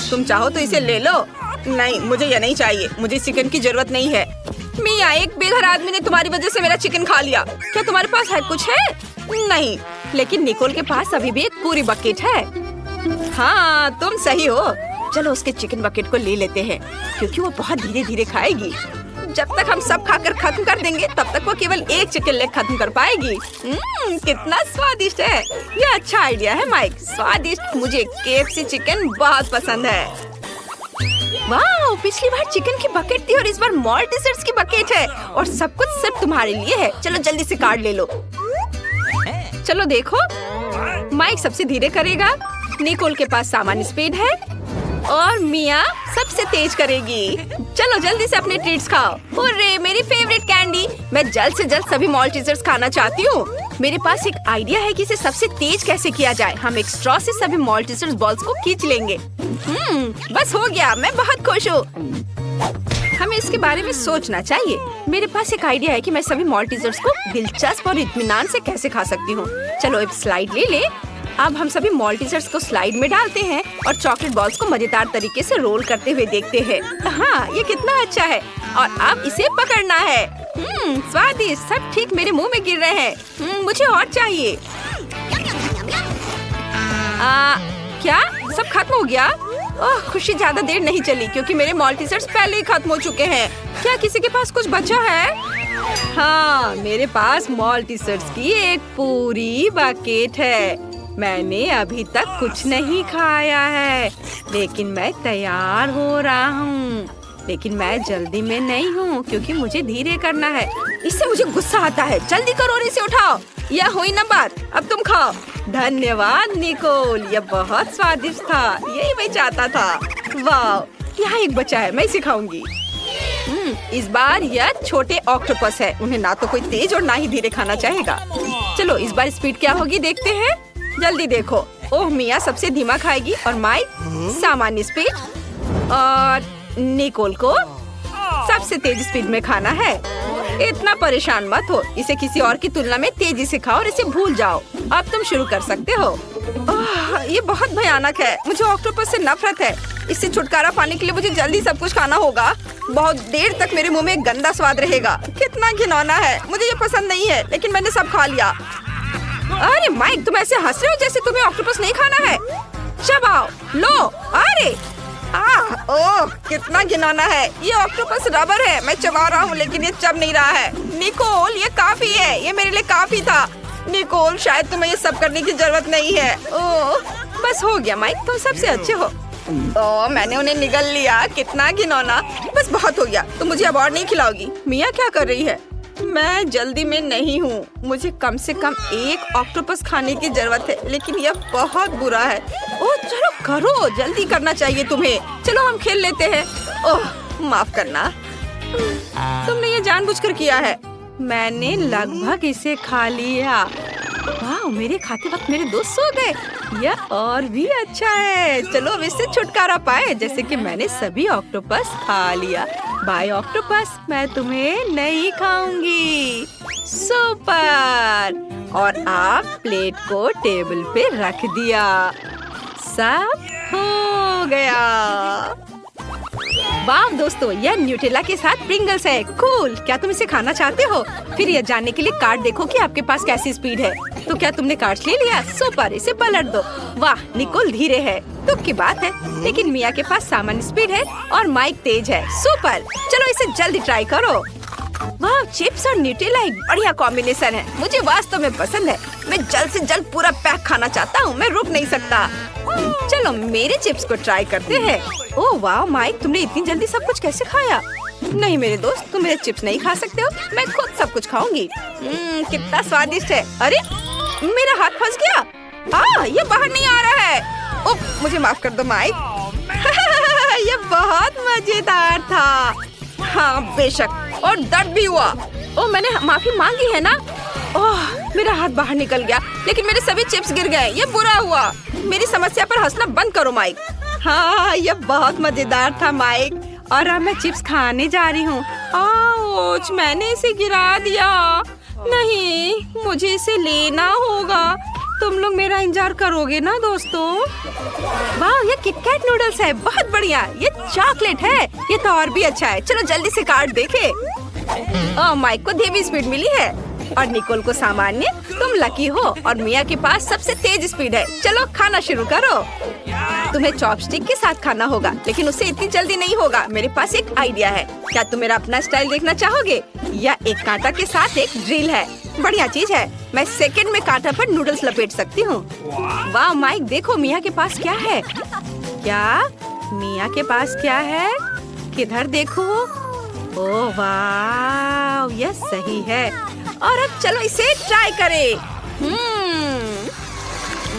तुम चाहो तो इसे ले लो। नहीं, मुझे ये नहीं चाहिए। मुझे चिकन की जरूरत नहीं है। मिया, एक बेघर आदमी ने तुम्हारी वजह से मेरा चिकन खा लिया। क्या तुम्हारे पास है कुछ है? नहीं, लेकिन निकोल के पास अभी भी एक पूरी बकेट है। हाँ, तुम सही हो। चलो उसके चिकन बकेट को ले लेते हैं, क्योंकि वो बहुत धीरे धीरे खाएगी। जब तक हम सब खाकर खत्म कर देंगे, तब तक वो केवल एक चिकन लेग खत्म कर पाएगी। कितना स्वादिष्ट है। ये अच्छा आइडिया है माइक, स्वादिष्ट। मुझे KFC चिकन बहुत पसंद है। वाह, पिछली बार चिकन की बकेट थी और इस बार मॉल डिजर्ट्स की बकेट है, और सब कुछ सिर्फ तुम्हारे लिए है। चलो जल्दी से कार्ड ले लो। चलो देखो, माइक सबसे धीरे करेगा, निकोल के पास सामान्य स्पीड है, और मिया सबसे तेज करेगी। चलो जल्दी से अपने ट्रीट्स खाओ। हुर्रे, मेरी फेवरेट कैंडी। मैं जल्द से जल्द सभी मॉल्टीजर्स खाना चाहती हूँ। मेरे पास एक आइडिया है कि इसे सबसे तेज कैसे किया जाए। हम एक स्ट्रॉ से सभी मॉल्टीजर्स बॉल्स को खींच लेंगे। बस हो गया, मैं बहुत खुश हूँ। हमें इसके बारे में सोचना चाहिए। मेरे पास एक आइडिया है कि मैं सभी मॉल्टीजर्स को दिलचस्प और इत्मीनान से कैसे खा सकती हूँ। चलो एक स्लाइड ले ले। अब हम सभी मॉल्टीजर्स को स्लाइड में डालते हैं और चॉकलेट बॉल्स को मजेदार तरीके से रोल करते हुए देखते हैं। हाँ, ये कितना अच्छा है। और अब इसे पकड़ना है। स्वादिष्ट, सब ठीक मेरे मुंह में गिर रहे हैं। मुझे और चाहिए। क्या सब खत्म हो गया? ओह, खुशी ज्यादा देर नहीं चली, क्योंकि मेरे मॉल्टीजर्स पहले ही खत्म हो चुके हैं। क्या किसी के पास कुछ बचा है? हाँ, मेरे पास मॉल्टीजर्स की एक पूरी बकेट है। मैंने अभी तक कुछ नहीं खाया है, लेकिन मैं तैयार हो रहा हूँ। लेकिन मैं जल्दी में नहीं हूँ, क्योंकि मुझे धीरे करना है। इससे मुझे गुस्सा आता है। जल्दी करो और इसे उठाओ। यह हुई ना बात, अब तुम खाओ। धन्यवाद निकोल, यह बहुत स्वादिष्ट था। यही मैं चाहता था। वाह, यहाँ एक बचा है, मैं इसे खाऊंगी। इस बार यह छोटे ऑक्टोपस है। उन्हें ना तो कोई तेज और ना ही धीरे खाना चाहेगा। चलो इस बार स्पीड क्या होगी देखते हैं। जल्दी देखो। ओह, मिया सबसे धीमा खाएगी और माइक सामान्य स्पीड, और निकोल को सबसे तेज स्पीड में खाना है। इतना परेशान मत हो, इसे किसी और की तुलना में तेजी से खाओ और इसे भूल जाओ। अब तुम शुरू कर सकते हो। ये बहुत भयानक है। मुझे ऑक्टोपस से नफरत है। इससे छुटकारा पाने के लिए मुझे जल्दी सब कुछ खाना होगा। बहुत देर तक मेरे मुंह में एक गंदा स्वाद रहेगा। कितना घिनौना है। मुझे ये पसंद नहीं है, लेकिन मैंने सब खा लिया। अरे माइक, तुम ऐसे हंस रहे हो जैसे तुम्हें ऑक्टोपस नहीं खाना है। चबाओ, लो। अरे ओह, कितना घिनौना है। ये ऑक्टोपस रबर है। मैं चबा रहा हूँ, लेकिन ये चब नहीं रहा है। निकोल, ये काफी है। ये मेरे लिए काफी था। निकोल, शायद तुम्हें ये सब करने की जरूरत नहीं है। ओह, बस हो गया माइक, तुम सबसे अच्छे हो। ओह, मैंने उन्हें निगल लिया। कितना घिनौना। बस बहुत हो गया। तुम मुझे अब और नहीं खिलाओगी। मिया क्या कर रही है? मैं जल्दी में नहीं हूँ। मुझे कम से कम एक ऑक्टोपस खाने की जरूरत है, लेकिन यह बहुत बुरा है। ओह, चलो करो, जल्दी करना चाहिए तुम्हें। चलो हम खेल लेते हैं। ओह, माफ करना। तुमने ये जानबूझकर किया है। मैंने लगभग इसे खा लिया। वाह, मेरे खाते वक्त मेरे दोस्त सो गए। यह और भी अच्छा है। चलो अब इससे छुटकारा पाए, जैसे कि मैंने सभी ऑक्टोपस खा लिया। बाय ऑक्टोपस, मैं तुम्हें नहीं खाऊंगी। सुपर। और आप प्लेट को टेबल पे रख दिया। सब हो गया। वाह दोस्तों, यह न्यूटेला के साथ प्रिंगल्स है। कूल। क्या तुम इसे खाना चाहते हो? फिर यह जानने के लिए कार्ड देखो कि आपके पास कैसी स्पीड है। तो क्या तुमने कार्ड ले लिया? सुपर। इसे पलट दो। वाह, निकोल धीरे है, दुख की बात है, लेकिन मिया के पास सामान्य स्पीड है और माइक तेज है। सुपर। चलो इसे जल्दी ट्राई करो। वाह, चिप्स और न्यूटेला एक बढ़िया कॉम्बिनेशन है। मुझे वास्तव में पसंद है। मैं जल्द से जल्द पूरा पैक खाना चाहता हूँ। मैं रुक नहीं सकता। चलो मेरे चिप्स को ट्राई करते हैं। ओह वाह माइक, तुमने इतनी जल्दी सब कुछ कैसे खाया? नहीं मेरे दोस्त, तुम मेरे चिप्स नहीं खा सकते हो। मैं खुद सब कुछ खाऊंगी। कितना स्वादिष्ट है। अरे मेरा हाथ फंस गया। ये बाहर नहीं आ रहा है। ओह, मुझे माफ कर दो माइक। ये बहुत मजेदार था। हाँ बेशक, और दर्द भी हुआ। ओह, मैंने माफी मांगी है ना? ओह, मेरा हाथ बाहर निकल गया, लेकिन मेरे सभी चिप्स गिर गए। ये बुरा हुआ। मेरी समस्या पर हंसना बंद करो माइक। हाँ, ये बहुत मजेदार था माइक। और अब मैं चिप्स खाने जा रही हूँ। आउच, मैंने इसे गिरा दिया। नहीं, मुझे इसे लेना होगा। तुम लोग मेरा इंतजार करोगे ना दोस्तों? वाह, ये किटकैट नूडल्स है। बहुत बढ़िया। ये चॉकलेट है। ये तो और भी अच्छा है। चलो जल्दी से कार्ड देखे। माइक को धीमी स्पीड मिली है और निकोल को सामान्य। तुम लकी हो और मिया के पास सबसे तेज स्पीड है। चलो खाना शुरू करो। तुम्हें चॉपस्टिक के साथ खाना होगा, लेकिन उससे इतनी जल्दी नहीं होगा। मेरे पास एक आइडिया है। क्या तुम मेरा अपना स्टाइल देखना चाहोगे? या एक कांटा के साथ एक ड्रिल है। बढ़िया चीज है। मैं सेकंड में कांटा पर नूडल्स लपेट सकती हूँ। वाह माइक, देखो मिया के पास क्या है। क्या मिया के पास क्या है? किधर देखो। ओह वाह, यह सही है। और अब चलो इसे ट्राई करें।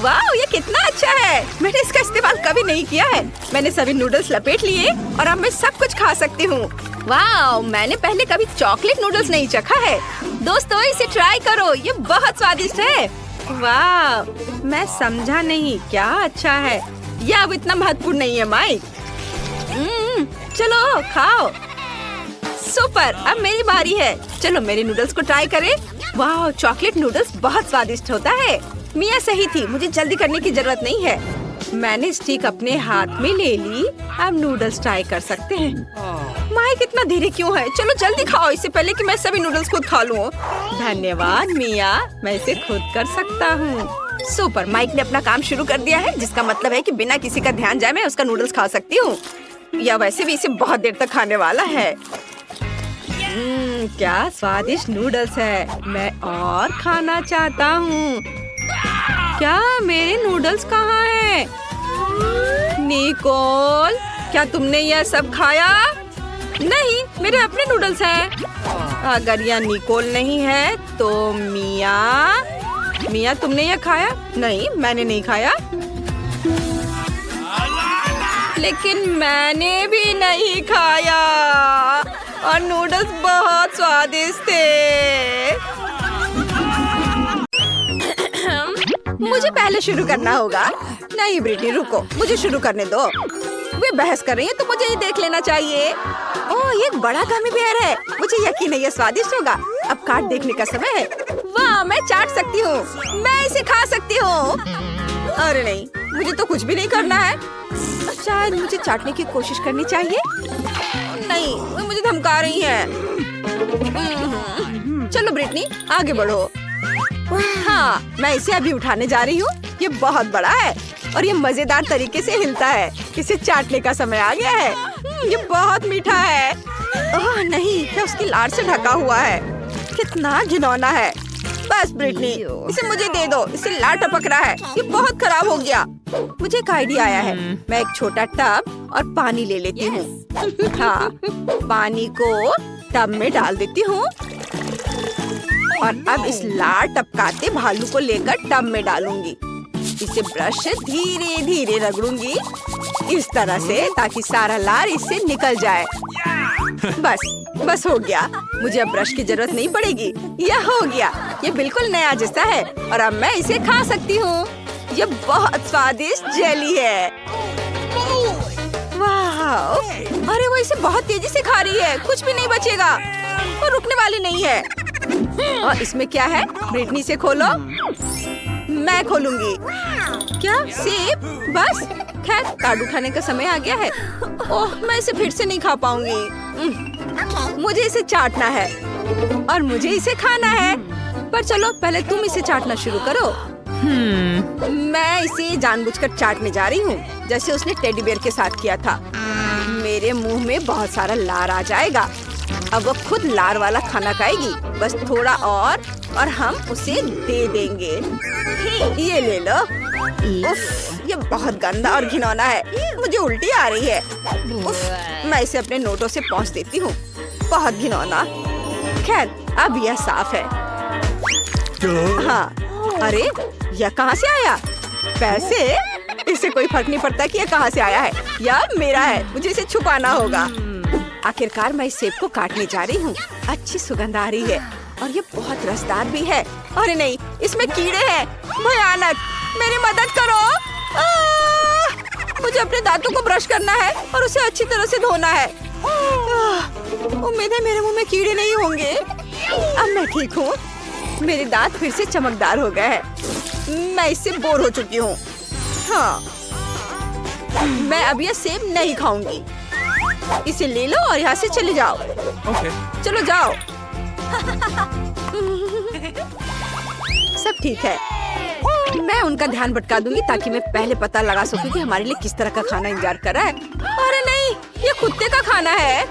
वाह, ये कितना अच्छा है। मैंने इसका इस्तेमाल कभी नहीं किया है। मैंने सभी नूडल्स लपेट लिए और अब मैं सब कुछ खा सकती हूँ। वाह, मैंने पहले कभी चॉकलेट नूडल्स नहीं चखा है। दोस्तों इसे ट्राई करो, ये बहुत स्वादिष्ट है। वाह, मैं समझा नहीं। क्या अच्छा है। यह अब इतना महत्वपूर्ण नहीं है माइक। चलो खाओ। सुपर। अब मेरी बारी है। चलो मेरे नूडल्स को ट्राई करें। वाह, चॉकलेट नूडल्स बहुत स्वादिष्ट होता है। मिया सही थी, मुझे जल्दी करने की जरूरत नहीं है। मैंने स्टिक अपने हाथ में ले ली। अब नूडल्स ट्राई कर सकते हैं। माइक इतना धीरे क्यों है? चलो जल्दी खाओ, इससे पहले कि मैं सभी नूडल्स खुद खा लूं। धन्यवाद मिया, मैं इसे खुद कर सकता हूँ। सुपर। माइक ने अपना काम शुरू कर दिया है, जिसका मतलब है कि बिना किसी का ध्यान जाए मैं उसका नूडल्स खा सकती हूँ। या वैसे भी इसे बहुत देर तक खाने वाला है। क्या स्वादिष्ट नूडल्स है। मैं और खाना चाहता हूँ। क्या मेरे नूडल्स कहाँ हैं? निकोल, क्या तुमने यह सब खाया? नहीं, मेरे अपने नूडल्स हैं। अगर यह निकोल नहीं है तो मिया। मिया, तुमने यह खाया? नहीं, मैंने नहीं खाया। लेकिन मैंने भी नहीं खाया और नूडल्स बहुत स्वादिष्ट थे। मुझे पहले शुरू करना होगा। नहीं ब्रिटनी, रुको, मुझे शुरू करने दो। वे बहस कर रही हैं तो मुझे ये देख लेना चाहिए। ओह, ये एक बड़ा गमी बेयर है। मुझे यकीन है ये स्वादिष्ट होगा। अब कार्ड देखने का समय है। वाह, मैं चाट सकती हूँ। मैं इसे खा सकती हूँ। अरे नहीं, मुझे तो कुछ भी नहीं करना है। शायद मुझे चाटने की कोशिश करनी चाहिए। नहीं, वो मुझे धमका रही है। चलो ब्रिटनी, आगे बढ़ो। हाँ, मैं इसे अभी उठाने जा रही हूँ। ये बहुत बड़ा है और ये मजेदार तरीके से हिलता है। इसे चाटने का समय आ गया है। ये बहुत मीठा है। ओह नहीं, ये उसकी लार से ढका हुआ है। कितना घिनौना है। बस ब्रिटनी, इसे मुझे दे दो। इसे लार टपक रहा है। ये बहुत खराब हो गया। मुझे एक आइडिया आया है। मैं एक छोटा टब और पानी ले लेती हूँ। हाँ, पानी को टब में डाल देती हूँ और अब इस लार टपकाते भालू को लेकर टब में डालूंगी। इसे ब्रश से धीरे धीरे रगड़ूंगी इस तरह से, ताकि सारा लार इससे निकल जाए। बस हो गया। मुझे अब ब्रश की जरूरत नहीं पड़ेगी। यह हो गया। ये बिल्कुल नया जैसा है और अब मैं इसे खा सकती हूँ। ये बहुत स्वादिष्ट जेली है। वाह! अरे वो इसे बहुत तेजी से खा रही है। कुछ भी नहीं बचेगा। वो रुकने वाली नहीं है। और इसमें क्या है? ब्रिटनी से खोलो। मैं खोलूंगी। क्या सेब? बस खैर कार्ड उठाने का समय आ गया है। ओह मैं इसे फिर से नहीं खा पाऊंगी। मुझे इसे चाटना है और मुझे इसे खाना है। पर चलो पहले तुम इसे चाटना शुरू करो। मैं इसे जानबूझकर चाटने जा रही हूँ, जैसे उसने टेडी बेयर के साथ किया था। मेरे मुंह में बहुत सारा लार आ जाएगा। अब वो खुद लार वाला खाना खाएगी। बस थोड़ा और हम उसे दे देंगे। ये ले लो। उफ, ये बहुत गंदा और घिनौना है। मुझे उल्टी आ रही है। उफ, मैं इसे अपने नोटों से पोंछ देती हूँ। बहुत घिनौना। खैर अब यह साफ है। हाँ, अरे यह कहाँ से आया? पैसे? इससे कोई फर्क नहीं पड़ता कि यह कहाँ से आया है। यह मेरा है, मुझे इसे छुपाना होगा। आखिरकार मैं इस सेब को काटने जा रही हूँ। अच्छी सुगंध आ रही है और ये बहुत रसदार भी है। अरे नहीं, इसमें कीड़े हैं। भयानक। मेरी मदद करो। मुझे अपने दांतों को ब्रश करना है और उसे अच्छी तरह से धोना है। उम्मीद है मेरे मुंह में कीड़े नहीं होंगे। अब मैं ठीक हूँ। मेरे दांत फिर से चमकदार हो गए हैं। मैं इससे बोर हो चुकी हूँ। हाँ, मैं अब यह सेब नहीं खाऊंगी। इसे ले लो और यहाँ से चले जाओ। चलो जाओ। सब ठीक है। मैं उनका ध्यान भटका दूंगी ताकि मैं पहले पता लगा सकूं कि हमारे लिए किस तरह का खाना इंतजार कर रहा है। अरे नहीं, ये कुत्ते का खाना है।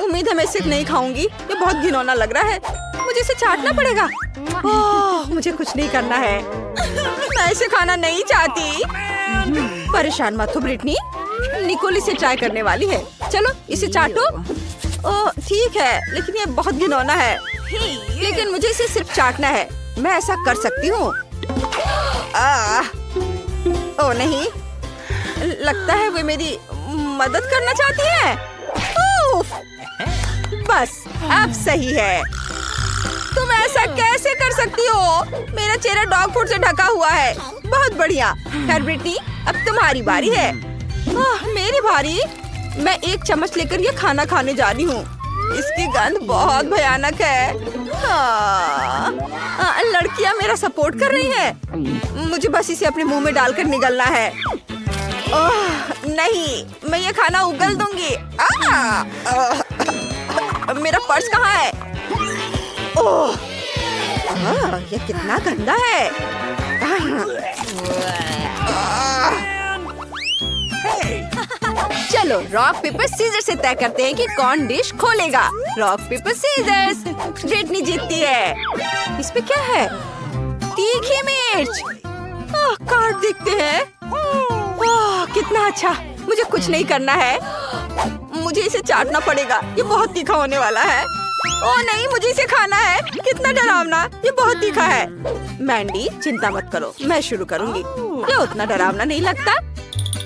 उम्मीद है मैं इसे नहीं खाऊंगी। ये बहुत घिनौना लग रहा है। मुझे इसे चाटना पड़ेगा। मुझे कुछ नहीं करना है। मैं इसे खाना नहीं चाहती। परेशान मत हो ब्रिटनी। निकोल इसे ट्राई करने वाली है। चलो इसे चाटो। ओह ठीक है, लेकिन ये बहुत घिनौना है। लेकिन मुझे इसे सिर्फ चाटना है। मैं ऐसा कर सकती हूँ। ओह नहीं, लगता है वे मेरी मदद करना चाहती है। बस अब सही है। तुम ऐसा कैसे कर सकती हो? मेरा चेहरा डॉग फूड से ढका हुआ है। बहुत बढ़िया। खैर ब्रिटनी, अब तुम्हारी बारी है। मेरी बारी। मैं एक चम्मच लेकर ये खाना खाने जा रही हूँ। इसकी गंध बहुत भयानक है। लड़कियाँ मेरा सपोर्ट कर रही हैं। मुझे बस इसे अपने मुंह में डालकर निगलना है। नहीं, मैं ये खाना उगल दूंगी। मेरा पर्स कहाँ है? ओह, ये कितना गंदा है। चलो रॉक पेपर सीजर से तय करते हैं कि कौन डिश खोलेगा। Rock paper seizures. ब्रिटनी जीतती है। इस पे क्या है? तीखी मिर्च। कार्ड देखते हैं। कितना अच्छा। मुझे कुछ नहीं करना है। मुझे इसे चाटना पड़ेगा। ये बहुत तीखा होने वाला है। ओह नहीं, मुझे इसे खाना है। कितना डरावना। ये बहुत तीखा है। मैंडी चिंता मत करो, मैं शुरू करूंगी। ये उतना डरावना नहीं लगता।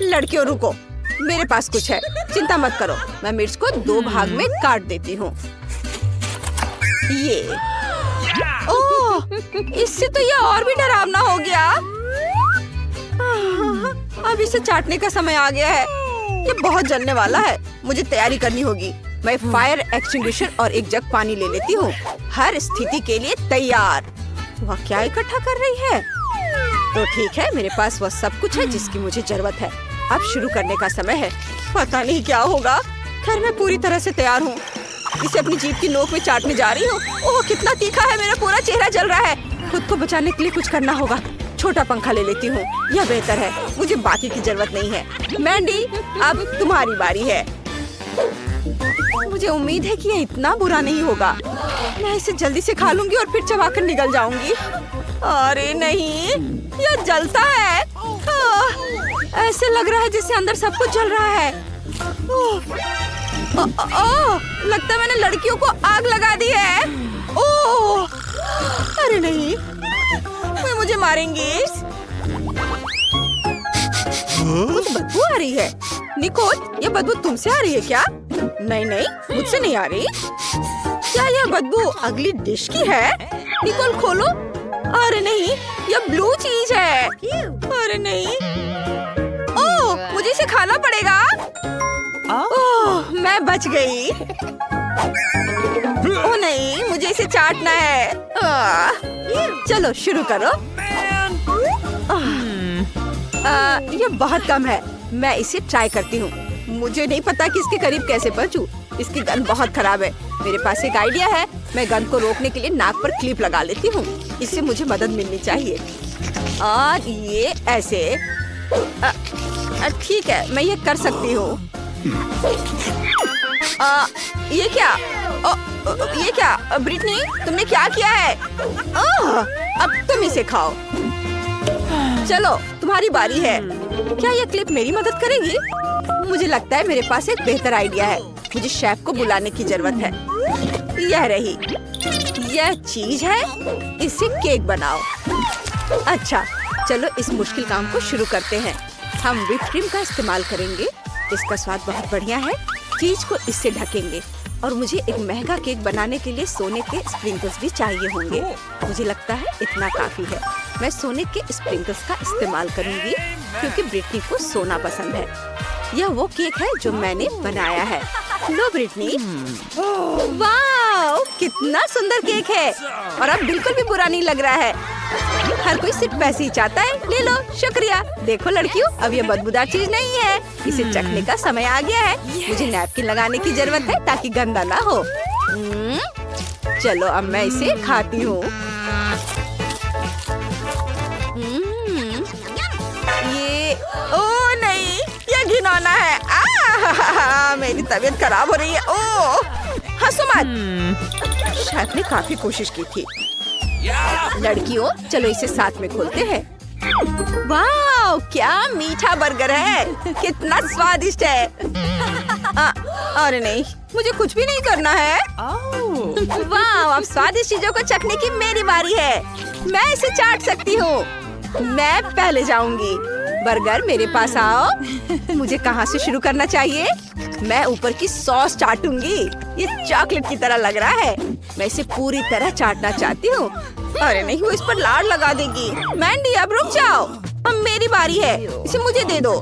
लड़कियों रुको, मेरे पास कुछ है। चिंता मत करो, मैं मिर्च को 2 भाग में काट देती हूँ। ये ओह, इससे तो ये और भी डरावना हो गया। अब इसे चाटने का समय आ गया है। ये बहुत जलने वाला है। मुझे तैयारी करनी होगी। मैं फायर एक्सटिंग्विशर और एक जग पानी ले लेती हूँ। हर स्थिति के लिए तैयार। वह क्या इकट्ठा कर रही है? तो ठीक है, मेरे पास वह सब कुछ है जिसकी मुझे जरूरत है। अब शुरू करने का समय है। पता नहीं क्या होगा। खैर मैं पूरी तरह से तैयार हूँ। इसे अपनी जीभ की नोक में चाटने जा रही हूँ। ओह कितना तीखा है। मेरा पूरा चेहरा जल रहा है। खुद को बचाने के लिए कुछ करना होगा। छोटा पंखा ले लेती हूँ, यह बेहतर है। मुझे बाकी की जरूरत नहीं है। मैंडी, अब तुम्हारी बारी है। मुझे उम्मीद है कि यह इतना बुरा नहीं होगा। मैं इसे जल्दी से खा लूंगी और फिर चबाकर निगल जाऊंगी। अरे नहीं, यह जलता है। ऐसे लग रहा है जैसे अंदर सब कुछ जल रहा है। लगता है मैंने लड़कियों को आग लगा दी है। ओह, अरे नहीं, वे मुझे मारेंगी। कुछ बदबू आ रही है। निकोल, ये बदबू तुमसे आ रही है क्या? नहीं नहीं, मुझसे नहीं आ रही। क्या यह बदबू अगली डिश की है? निकोल खोलो। अरे नहीं, यह ब्लू चीज है। अरे नहीं, ओह मुझे इसे खाना पड़ेगा। ओह मैं बच गई। ओह नहीं, नहीं, मुझे इसे चाटना है। चलो शुरू करो। ये बहुत कम है। मैं इसे ट्राई करती हूँ। मुझे नहीं पता कि इसके करीब कैसे पहुंचूं। इसकी गंध बहुत खराब है। मेरे पास एक आइडिया है। मैं गंध को रोकने के लिए नाक पर क्लिप लगा लेती हूँ। इससे मुझे मदद मिलनी चाहिए। और ये ऐसे। ठीक है, मैं ये कर सकती हूँ। ये क्या? ये क्या ब्रिटनी, तुमने क्या किया है? अब तुम इसे खाओ। चलो तुम्हारी बारी है। क्या ये क्लिप मेरी मदद करेगी? मुझे लगता है मेरे पास एक बेहतर आइडिया है। मुझे शेफ को बुलाने की जरूरत है। यह रही, यह चीज है। इससे केक बनाओ। अच्छा, चलो इस मुश्किल काम को शुरू करते हैं। हम व्हिप क्रीम का इस्तेमाल करेंगे। इसका स्वाद बहुत बढ़िया है। चीज को इससे ढकेंगे। और मुझे एक महंगा केक बनाने के लिए सोने के स्प्रिंकल्स भी चाहिए होंगे। मुझे लगता है इतना काफी है। मैं सोने के स्प्रिंकल्स का इस्तेमाल करूंगी क्योंकि ब्रिटनी को सोना पसंद है। यह वो केक है जो मैंने बनाया है। लो ब्रिटनी। वाह, कितना सुंदर केक है। और अब बिल्कुल भी बुरा नहीं लग रहा है। हर कोई सिर्फ पैसे ही चाहता है। ले लो, शुक्रिया। देखो लड़कियों, अब ये बदबूदार चीज नहीं है। इसे चखने का समय आ गया है। मुझे नैपकिन लगाने की जरूरत है ताकि गंदा ना हो। चलो अब मैं इसे खाती हूँ। ये ओ नहीं, ये घिनौना है। मेरी तबीयत खराब हो रही है। हंसो मत। शेफ ने काफी कोशिश की थी। लड़कियों, चलो इसे साथ में खोलते हैं। वाह, क्या मीठा बर्गर है। कितना स्वादिष्ट है। अरे नहीं, मुझे कुछ भी नहीं करना है। वाह, अब स्वादिष्ट चीजों को चखने की मेरी बारी है। मैं इसे चाट सकती हूँ। मैं पहले जाऊंगी। बर्गर मेरे पास आओ। मुझे कहाँ से शुरू करना चाहिए? मैं ऊपर की सॉस चाटूंगी। ये चॉकलेट की तरह लग रहा है। मैं इसे पूरी तरह चाटना चाहती हूँ। अरे नहीं, वो इस पर लाड़ लगा देगी। मैंडी, अब रुक जाओ। अब मेरी बारी है। इसे मुझे दे दो।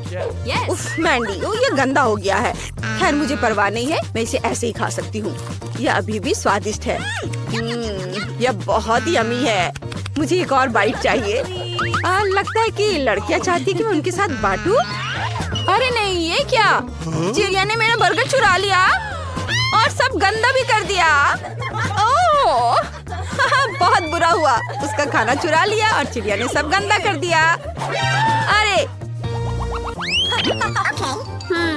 उफ मैंडी, ये गंदा हो गया है। खैर मुझे परवाह नहीं है। मैं इसे ऐसे ही खा सकती हूँ। यह अभी भी स्वादिष्ट है। यह बहुत ही यम्मी है। मुझे एक और बाइट चाहिए। लगता है कि लड़कियाँ चाहती कि मैं उनके साथ बांटूं। अरे नहीं, ये क्या? चिड़िया ने मेरा बर्गर चुरा लिया और सब गंदा भी कर दिया। ओह, बहुत बुरा हुआ। उसका खाना चुरा लिया और चिड़िया ने सब गंदा कर दिया। अरे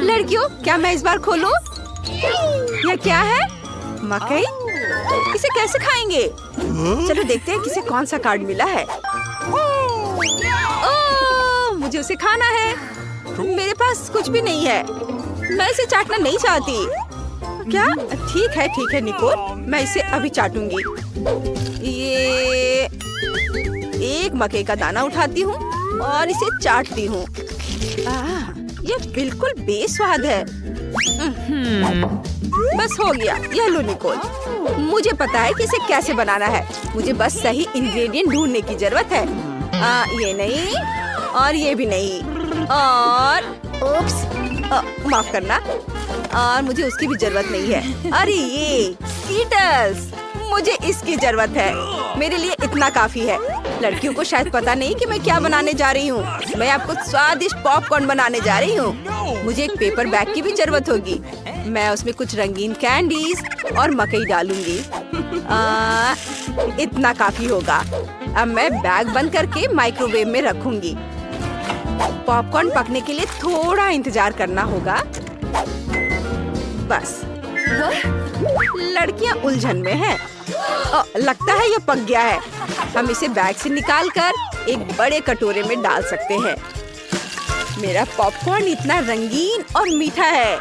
लड़कियों, क्या मैं इस बार खोलूं? यह क्या है? मकई? इसे कैसे खाएंगे? चलो देखते हैं किसे कौन सा कार्ड मिला है। ओह, मुझे उसे खाना है। मेरे पास कुछ भी नहीं है। मैं इसे चाटना नहीं चाहती। क्या? ठीक है निकोल, मैं इसे अभी चाटूंगी। ये एक मकई का दाना उठाती हूँ और इसे चाटती हूँ। ये बिल्कुल बेस्वाद है। बस हो गया। यह लो निकोल, मुझे पता है कि इसे कैसे बनाना है। मुझे बस सही इंग्रेडिएंट ढूंढने की जरूरत है। ये नहीं और ये भी नहीं और उप्स, माफ करना। और मुझे उसकी भी जरूरत नहीं है। अरे ये स्कीटल्स, मुझे इसकी जरूरत है। मेरे लिए इतना काफी है। लड़कियों को शायद पता नहीं कि मैं क्या बनाने जा रही हूँ। मैं आपको स्वादिष्ट पॉपकॉर्न बनाने जा रही हूँ। मुझे एक पेपर बैग की भी जरूरत होगी। मैं उसमें कुछ रंगीन कैंडीज और मकई डालूंगी। इतना काफी होगा। अब मैं बैग बंद करके माइक्रोवेव में रखूंगी। पॉपकॉर्न पकने के लिए थोड़ा इंतजार करना होगा। बस लड़कियां उलझन में हैं। लगता है ये पक गया है। हम इसे बैग से निकालकर एक बड़े कटोरे में डाल सकते हैं। मेरा पॉपकॉर्न इतना रंगीन और मीठा है।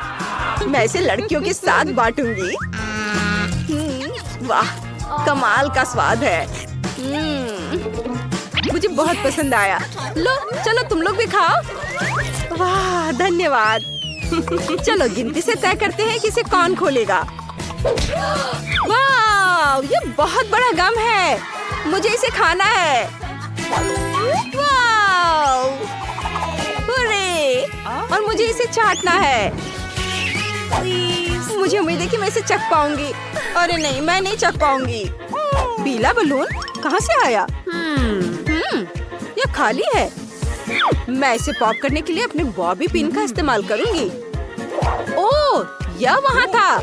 मैं इसे लड़कियों के साथ बांटूंगी। वाह, कमाल का स्वाद है। मुझे बहुत पसंद आया। लो, चलो तुम लोग भी खाओ। वाह, धन्यवाद। चलो गिनती से तय करते हैं कि इसे कौन खोलेगा। वाह, ये बहुत बड़ा गम है। मुझे इसे खाना है। वाह, और मुझे इसे चाटना है। मुझे उम्मीद है कि मैं इसे चख पाऊंगी। अरे नहीं, मैं नहीं चख पाऊंगी। पीला बलून कहाँ से आया? यह खाली है। मैं इसे पॉप करने के लिए अपने बॉबी पिन का इस्तेमाल करूंगी। ओह, यह वहाँ था।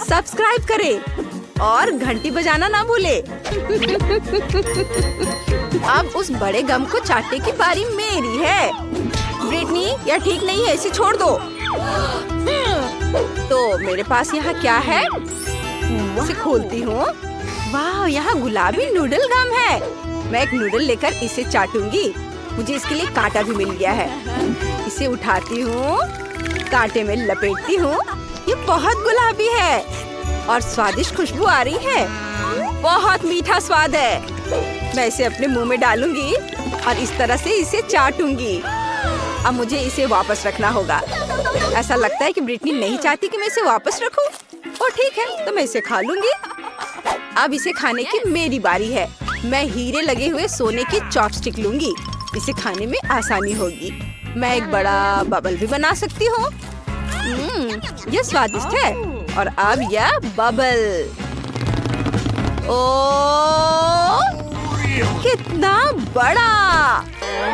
सब्सक्राइब करें और घंटी बजाना ना भूले। अब उस बड़े गम को चाटने की बारी मेरी है। ब्रिटनी, यह ठीक नहीं है, इसे छोड़ दो। तो मेरे पास यहाँ क्या है? इसे खोलती हूँ। वाह, यहाँ गुलाबी नूडल गम है। मैं एक नूडल लेकर इसे चाटूंगी। मुझे इसके लिए कांटा भी मिल गया है। इसे उठाती हूँ, कांटे में लपेटती हूँ। ये बहुत गुलाबी है और स्वादिष्ट खुशबू आ रही है। बहुत मीठा स्वाद है। मैं इसे अपने मुंह में डालूंगी और इस तरह से इसे चाटूंगी। अब मुझे इसे वापस रखना होगा। ऐसा लगता है कि ब्रिटनी नहीं चाहती कि मैं इसे वापस रखूं। और ठीक है, तो मैं इसे खा लूंगी। अब इसे खाने की मेरी बारी है। मैं हीरे लगे हुए सोने की चॉपस्टिक लूंगी। इसे खाने में आसानी होगी। मैं एक बड़ा बबल भी बना सकती हूँ। यह स्वादिष्ट है। और अब यह बबल। ओह, कितना बड़ा!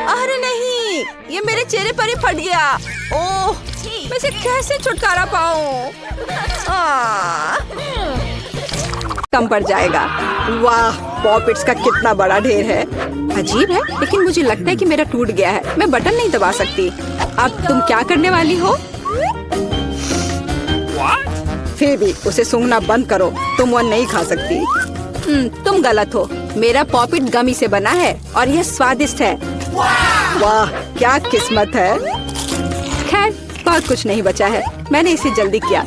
अरे नहीं, ये मेरे चेहरे पर ही फट गया। ओह, मैं इसे कैसे छुटकारा पाऊँ? कम पड़ जाएगा। वाह, पॉपिट्स का कितना बड़ा ढेर है। अजीब है, लेकिन मुझे लगता है कि मेरा टूट गया है। मैं बटन नहीं दबा सकती। अब तुम क्या करने वाली हो? फिर भी उसे सूंघना बंद करो। तुम वो नहीं खा सकती। तुम गलत हो। मेरा पॉपिट गमी से बना है और यह स्वादिष्ट है। वाह, क्या किस्मत है। खैर, बहुत कुछ नहीं बचा है। मैंने इसे जल्दी किया।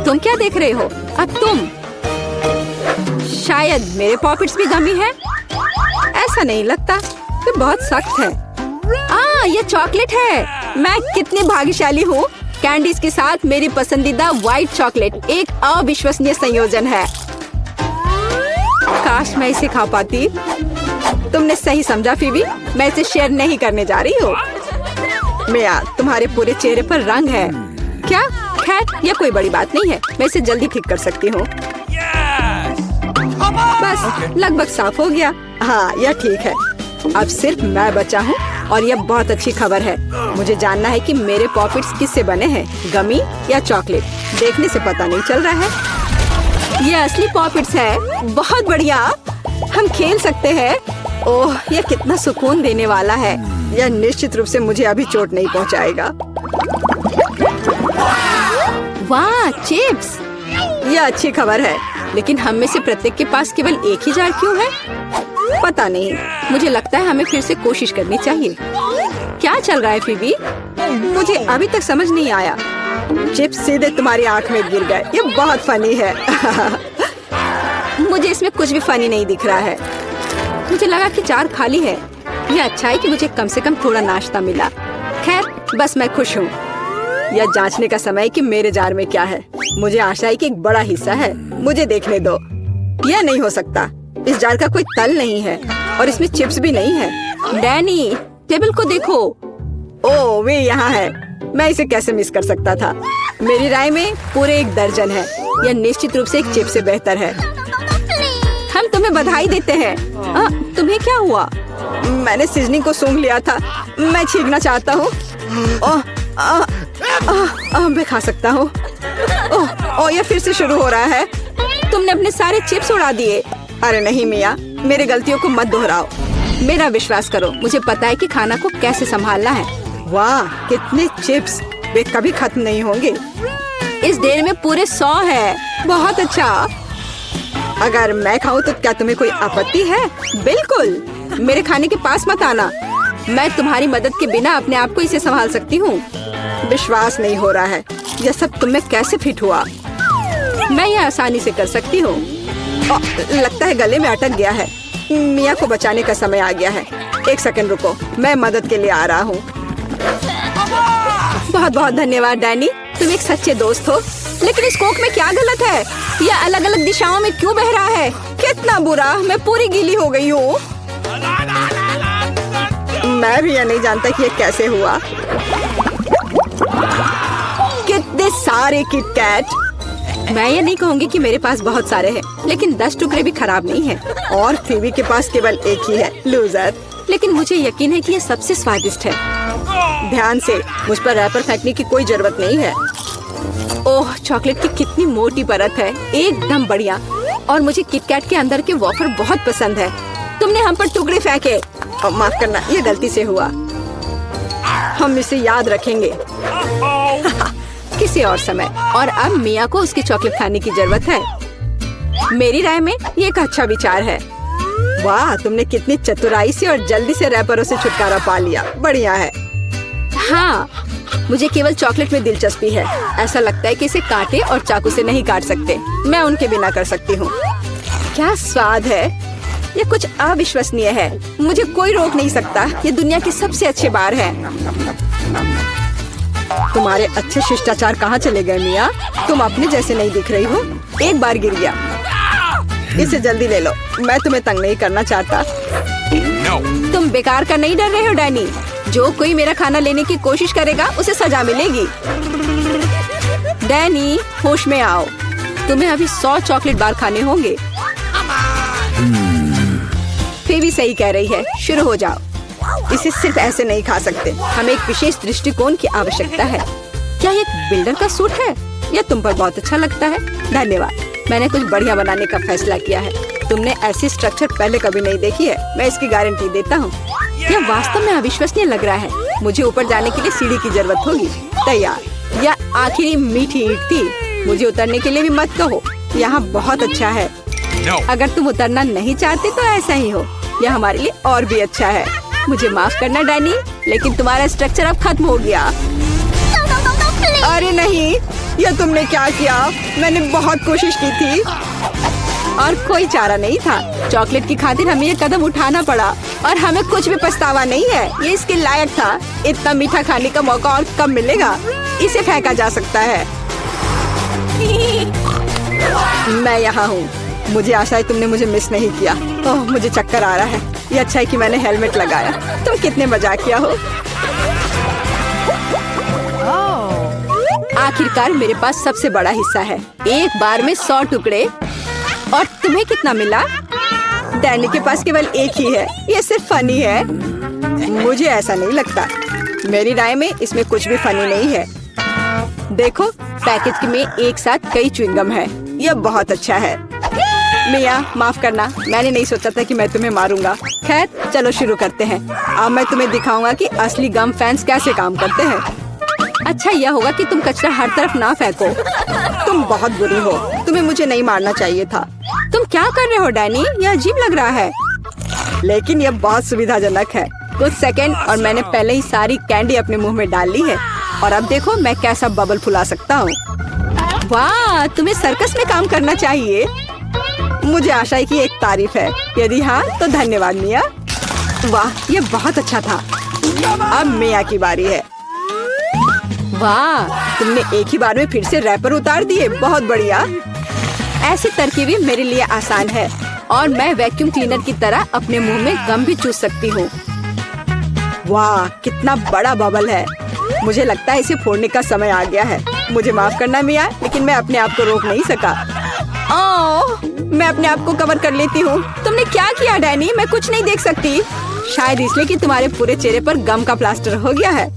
तुम क्या देख रहे हो? अब तुम। शायद मेरे पॉपिट्स भी गमी है। ऐसा नहीं लगता। ये बहुत सख्त है। ये चॉकलेट है। मैं कितनी भाग्यशाली हूँ। कैंडीज के साथ मेरी पसंदीदा व्हाइट चॉकलेट एक अविश्वसनीय संयोजन है। काश मैं इसे खा पाती। तुमने सही समझा फीबी। मैं इसे शेयर नहीं करने जा रही हूँ। मिया, तुम्हारे पूरे चेहरे पर रंग है। क्या? खैर, यह कोई बड़ी बात नहीं है। मैं इसे जल्दी ठीक कर सकती हूँ। बस लगभग साफ हो गया। हाँ, यह ठीक है। अब सिर्फ मैं बचा हूँ और यह बहुत अच्छी खबर है। मुझे जानना है कि मेरे पॉपिट्स किससे बने हैं, गमी या चॉकलेट। देखने से पता नहीं चल रहा है। ये असली पॉपिट्स है। बहुत बढ़िया, हम खेल सकते हैं। ओह, यह कितना सुकून देने वाला है। यह निश्चित रूप से मुझे अभी चोट नहीं पहुंचाएगा। वाह, चिप्स! यह अच्छी खबर है, लेकिन हम में से प्रत्येक के पास केवल एक ही जार क्यों है? पता नहीं। मुझे लगता है हमें फिर से कोशिश करनी चाहिए। क्या चल रहा है फीबी? मुझे अभी तक समझ नहीं आया। चिप्स सीधे तुम्हारी आंख में गिर गए। ये बहुत फनी है। मुझे इसमें कुछ भी फनी नहीं दिख रहा है। मुझे लगा कि जार खाली है। यह अच्छा है कि मुझे कम से कम थोड़ा नाश्ता मिला। खैर, बस मैं खुश हूँ। यह जांचने का समय है कि मेरे जार में क्या है। मुझे आशा है कि एक बड़ा हिस्सा है। मुझे देखने दो। यह नहीं हो सकता। इस जार का कोई तल नहीं है और इसमें चिप्स भी नहीं है। डैनी, टेबल को देखो। ओह, वे यहाँ है। मैं इसे कैसे मिस कर सकता था? मेरी राय में पूरे 1 दर्जन है। यह निश्चित रूप से एक चिप से बेहतर है। हम तुम्हें बधाई देते हैं। तुम्हें क्या हुआ? मैंने सीजनिंग को सूंघ लिया था। मैं छींकना चाहता हूँ। मैं खा सकता हूँ। यह फिर से शुरू हो रहा है। तुमने अपने सारे चिप्स उड़ा दिए। अरे नहीं मिया, मेरी गलतियों को मत दोहराओ। मेरा विश्वास करो, मुझे पता है कि खाना को कैसे संभालना है। वाह, कितने चिप्स! वे कभी खत्म नहीं होंगे। इस ढेर में पूरे 100 है। बहुत अच्छा। अगर मैं खाऊं तो क्या तुम्हें कोई आपत्ति है? बिल्कुल। मेरे खाने के पास मत आना। मैं तुम्हारी मदद के बिना अपने आप को इसे संभाल सकती हूँ। विश्वास नहीं हो रहा है। यह सब तुम में कैसे फिट हुआ? मैं यह आसानी से कर सकती हूँ। लगता है गले में अटक गया है। मिया को बचाने का समय आ गया है। 1 सेकंड रुको, मैं मदद के लिए आ रहा हूँ। बहुत बहुत धन्यवाद डैनी, तुम एक सच्चे दोस्त हो। लेकिन इस कोक में क्या गलत है? यह अलग अलग दिशाओं में क्यों बह रहा है? कितना बुरा, मैं पूरी गीली हो गई हूँ। मैं भी यह नहीं जानता कि यह कैसे हुआ। कितने सारे किटकैट। मैं ये नहीं कहूँगी कि मेरे पास बहुत सारे हैं, लेकिन 10 टुकड़े भी खराब नहीं हैं। और फीबी के पास केवल एक ही है, लूजर। लेकिन मुझे यकीन है कि ये सबसे स्वादिष्ट है। ध्यान से, मुझ पर रैपर फेंकने की कोई जरूरत नहीं है। ओह, चॉकलेट की कितनी मोटी परत है, एकदम बढ़िया। और मुझे किटकैट के अंदर के वॉफर बहुत पसंद है। तुमने हम पर टुकड़े फेंके। माफ करना, ये गलती से हुआ। हम इसे याद रखेंगे किसी और समय। और अब मिया को उसकी चॉकलेट खाने की जरूरत है। मेरी राय में ये एक अच्छा विचार है। वाह, तुमने कितनी चतुराई से और जल्दी से रैपरों से छुटकारा पा लिया। बढ़िया है। हाँ, मुझे केवल चॉकलेट में दिलचस्पी है। ऐसा लगता है कि इसे कांटे और चाकू से नहीं काट सकते। मैं उनके बिना कर सकती हूँ। क्या स्वाद है, ये कुछ अविश्वसनीय है। मुझे कोई रोक नहीं सकता। ये दुनिया के सबसे अच्छे बार है। तुम्हारे अच्छे शिष्टाचार कहाँ चले गए मिया? तुम अपने जैसे नहीं दिख रही हो। एक बार गिर गया। इसे जल्दी ले लो, मैं तुम्हें तंग नहीं करना चाहता। तुम बेकार का नहीं डर रहे हो डैनी? जो कोई मेरा खाना लेने की कोशिश करेगा उसे सजा मिलेगी। डैनी, होश में आओ। तुम्हें अभी 100 चॉकलेट बार खाने होंगे। फीबी सही कह रही है, शुरू हो जाओ। इसे सिर्फ ऐसे नहीं खा सकते। हमें एक विशेष दृष्टिकोण की आवश्यकता है। क्या ये बिल्डर का सूट है? यह तुम पर बहुत अच्छा लगता है। धन्यवाद। मैंने कुछ बढ़िया बनाने का फैसला किया है। तुमने ऐसी स्ट्रक्चर पहले कभी नहीं देखी है। मैं इसकी गारंटी देता हूँ। यह वास्तव में अविश्वसनीय लग रहा है। मुझे ऊपर जाने के लिए सीढ़ी की जरूरत होगी। तैयार। यह आखिरी मीठी ईंट थी। मुझे उतरने के लिए भी मत कहो। यहाँ बहुत अच्छा है। अगर तुम उतरना नहीं चाहते तो ऐसा ही हो। यह हमारे लिए और भी अच्छा है। मुझे माफ करना डैनी, लेकिन तुम्हारा स्ट्रक्चर अब खत्म हो गया। अरे नहीं, यह तुमने क्या किया? मैंने बहुत कोशिश की थी और कोई चारा नहीं था। चॉकलेट की खातिर हमें ये कदम उठाना पड़ा और हमें कुछ भी पछतावा नहीं है। ये इसके लायक था। इतना मीठा खाने का मौका और कब मिलेगा? इसे फेंका जा सकता है। मैं यहाँ हूँ। मुझे आशा है तुमने मुझे मिस नहीं किया। ओह, मुझे चक्कर आ रहा है। ये अच्छा है कि मैंने हेलमेट लगाया। तुम कितने मजाकिया हो। आखिरकार मेरे पास सबसे बड़ा हिस्सा है। एक बार में 100 टुकड़े। और तुम्हें कितना मिला? डैनी के पास केवल एक ही है। ये सिर्फ फनी है। मुझे ऐसा नहीं लगता। मेरी राय में इसमें कुछ भी फनी नहीं है। देखो, पैकेज में एक साथ कई च्युइंगम है। यह बहुत अच्छा है। मिया, माफ करना, मैंने नहीं सोचा था कि मैं तुम्हें मारूंगा। खैर, चलो शुरू करते हैं। अब मैं तुम्हें दिखाऊंगा कि असली गम फैंस कैसे काम करते हैं। अच्छा यह होगा कि तुम कचरा हर तरफ ना फेंको। तुम बहुत बुरी हो। तुम्हें मुझे नहीं मारना चाहिए था। तुम क्या कर रहे हो डैनी? यह अजीब लग रहा है। लेकिन यह बहुत सुविधाजनक है। कुछ सेकंड और मैंने पहले ही सारी कैंडी अपने मुंह में डाल ली है। और अब देखो मैं कैसा बबल फुला सकता हूँ। वाह, तुम्हें सर्कस में काम करना चाहिए। मुझे आशा है कि एक तारीफ है। यदि हाँ तो धन्यवाद मिया। वाह, यह बहुत अच्छा था। अब मिया की बारी है। वाह, तुमने एक ही बार में फिर से रैपर उतार दिए। बहुत बढ़िया। ऐसी तरकीबें मेरे लिए आसान है और मैं वैक्यूम क्लीनर की तरह अपने मुंह में गम भी चूस सकती हूँ। वाह, कितना बड़ा बबल है। मुझे लगता है इसे फोड़ने का समय आ गया है। मुझे माफ करना मिया, लेकिन मैं अपने आप को रोक नहीं सका। ओह, मैं अपने आप को कवर कर लेती हूँ। तुमने क्या किया डैनी? मैं कुछ नहीं देख सकती। शायद इसलिए कि तुम्हारे पूरे चेहरे पर गम का प्लास्टर हो गया है।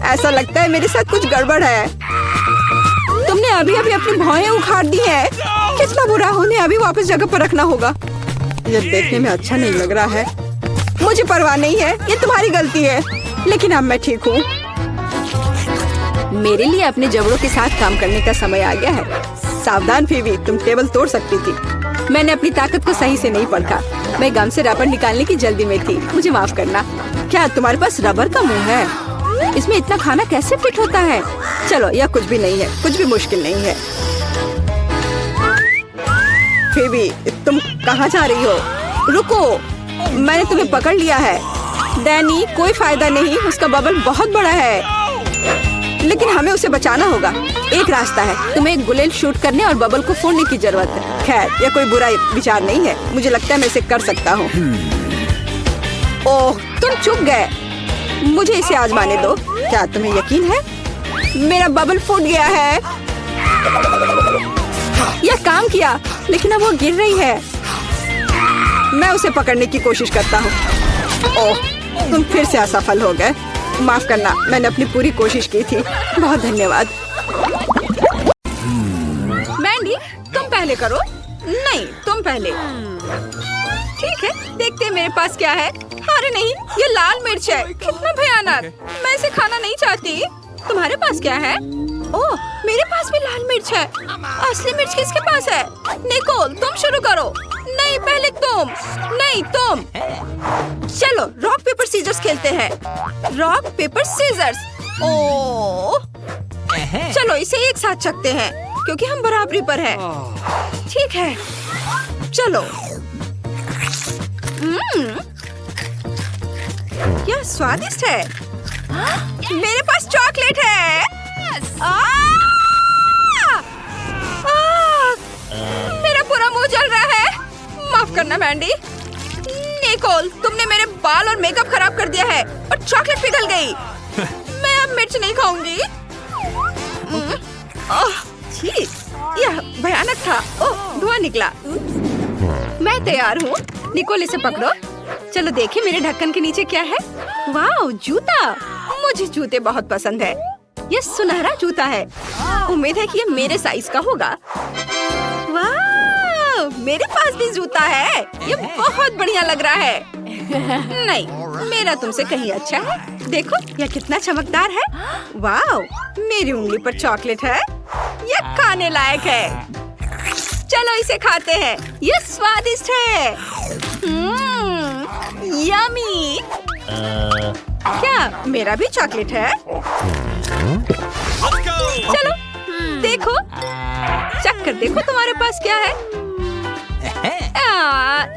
ऐसा लगता है मेरे साथ कुछ गड़बड़ है। तुमने अभी अभी अपनी भौहें उखाड़ दी है। कितना बुरा। उन्हें अभी वापस जगह पर रखना होगा। यह देखने में अच्छा नहीं लग रहा है। मुझे परवाह नहीं है, ये तुम्हारी गलती है। लेकिन अब मैं ठीक हूँ। मेरे लिए अपने जबड़ों के साथ काम करने का समय आ गया है। सावधान फीबी, तुम टेबल तोड़ सकती थी। मैंने अपनी ताकत को सही से नहीं परखा। मैं गम से रबर निकालने की जल्दी में थी। मुझे माफ करना। क्या तुम्हारे पास रबर का मुंह है? इसमें इतना खाना कैसे फिट होता है? चलो, यह कुछ भी नहीं है। कुछ भी मुश्किल नहीं है। फीबी, तुम कहाँ जा रही हो? रुको, मैंने तुम्हें पकड़ लिया है। डैनी, कोई फायदा नहीं। उसका बबल बहुत बड़ा है, लेकिन हमें उसे बचाना होगा। एक रास्ता है, तुम्हें एक गुलेल शूट करने और बबल को फोड़ने की जरूरत है। खैर, यह कोई बुरा विचार नहीं है। मुझे लगता है मैं इसे कर सकता हूँ। ओह, तुम चुप गए। मुझे इसे आजमाने दो। क्या तुम्हें यकीन है? मेरा बबल फूट गया है। यह काम किया, लेकिन अब वो गिर रही है। मैं उसे पकड़ने की कोशिश करता हूँ। ओह, तुम फिर से असफल हो गए। माफ करना, मैंने अपनी पूरी कोशिश की थी। बहुत धन्यवाद। मैंडी, तुम पहले करो। नहीं, तुम पहले। ठीक है, देखते हैं मेरे पास क्या है। अरे नहीं, ये लाल मिर्च है। कितना भयानक। मैं इसे खाना नहीं चाहती। तुम्हारे पास क्या है? ओह, मेरे पास भी लाल मिर्च है। असली मिर्च किसके पास है? निकोल, तुम शुरू करो। नहीं, पहले तुम। नहीं, तुम। चलो, रॉक पेपर सीजर्स खेलते हैं। Rock paper seizures. ओह, चलो इसे एक साथ चखते हैं, क्योंकि हम बराबरी पर हैं। ठीक है, चलो। यह स्वादिष्ट है। मेरे पास चॉकलेट है। मेरा पूरा मुंह जल रहा है। माफ करना मैंडी। निकोल, तुमने मेरे बाल और मेकअप खराब कर दिया है और चॉकलेट पिघल गई। मैं अब मिर्च नहीं खाऊंगी। छी, यह भयानक था। ओह, धुआं निकला। मैं तैयार हूँ। निकोल, इसे पकड़ो। चलो देखें मेरे ढक्कन के नीचे क्या है। वाह, जूता। मुझे जूते बहुत पसंद है। यह सुनहरा जूता है। उम्मीद है कि ये मेरे साइज का होगा। वाह, मेरे पास भी जूता है। ये बहुत बढ़िया लग रहा है। नहीं, मेरा तुमसे कहीं अच्छा है। देखो, यह कितना चमकदार है। वाह, मेरी उंगली पर चॉकलेट है। यह खाने लायक है। चलो इसे खाते हैं। यह स्वादिष्ट है। यम्मी। क्या मेरा भी चॉकलेट है? चलो देखो, चख कर देखो तुम्हारे पास क्या है।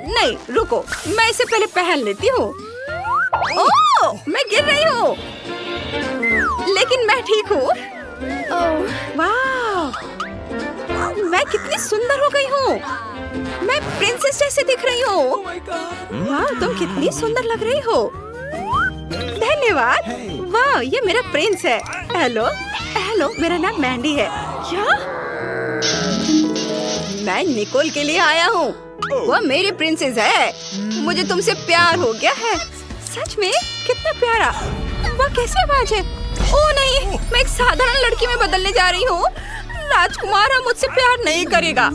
नहीं, रुको, मैं इसे पहले पहन लेती हूँ। ओह, मैं गिर रही हूँ, लेकिन मैं ठीक हूँ। वाह, मैं कितनी सुंदर हो गई हूँ। मैं प्रिंसेस जैसे दिख रही हूँ। वाह, तुम कितनी सुंदर लग रही हो। धन्यवाद। वाह, ये मेरा प्रिंस है। हेलो, हेलो, मेरा नाम मैंडी है। क्या? मैं निकोल के लिए आया हूँ। वह मेरी प्रिंसेस है। मुझे तुमसे प्यार हो गया है। सच में? कितना प्यारा। वह कैसे आवाज है? ओह नहीं, मैं एक साधारण लड़की में बदलने जा रही हूँ। राजकुमार अब मुझसे प्यार नहीं करेगा।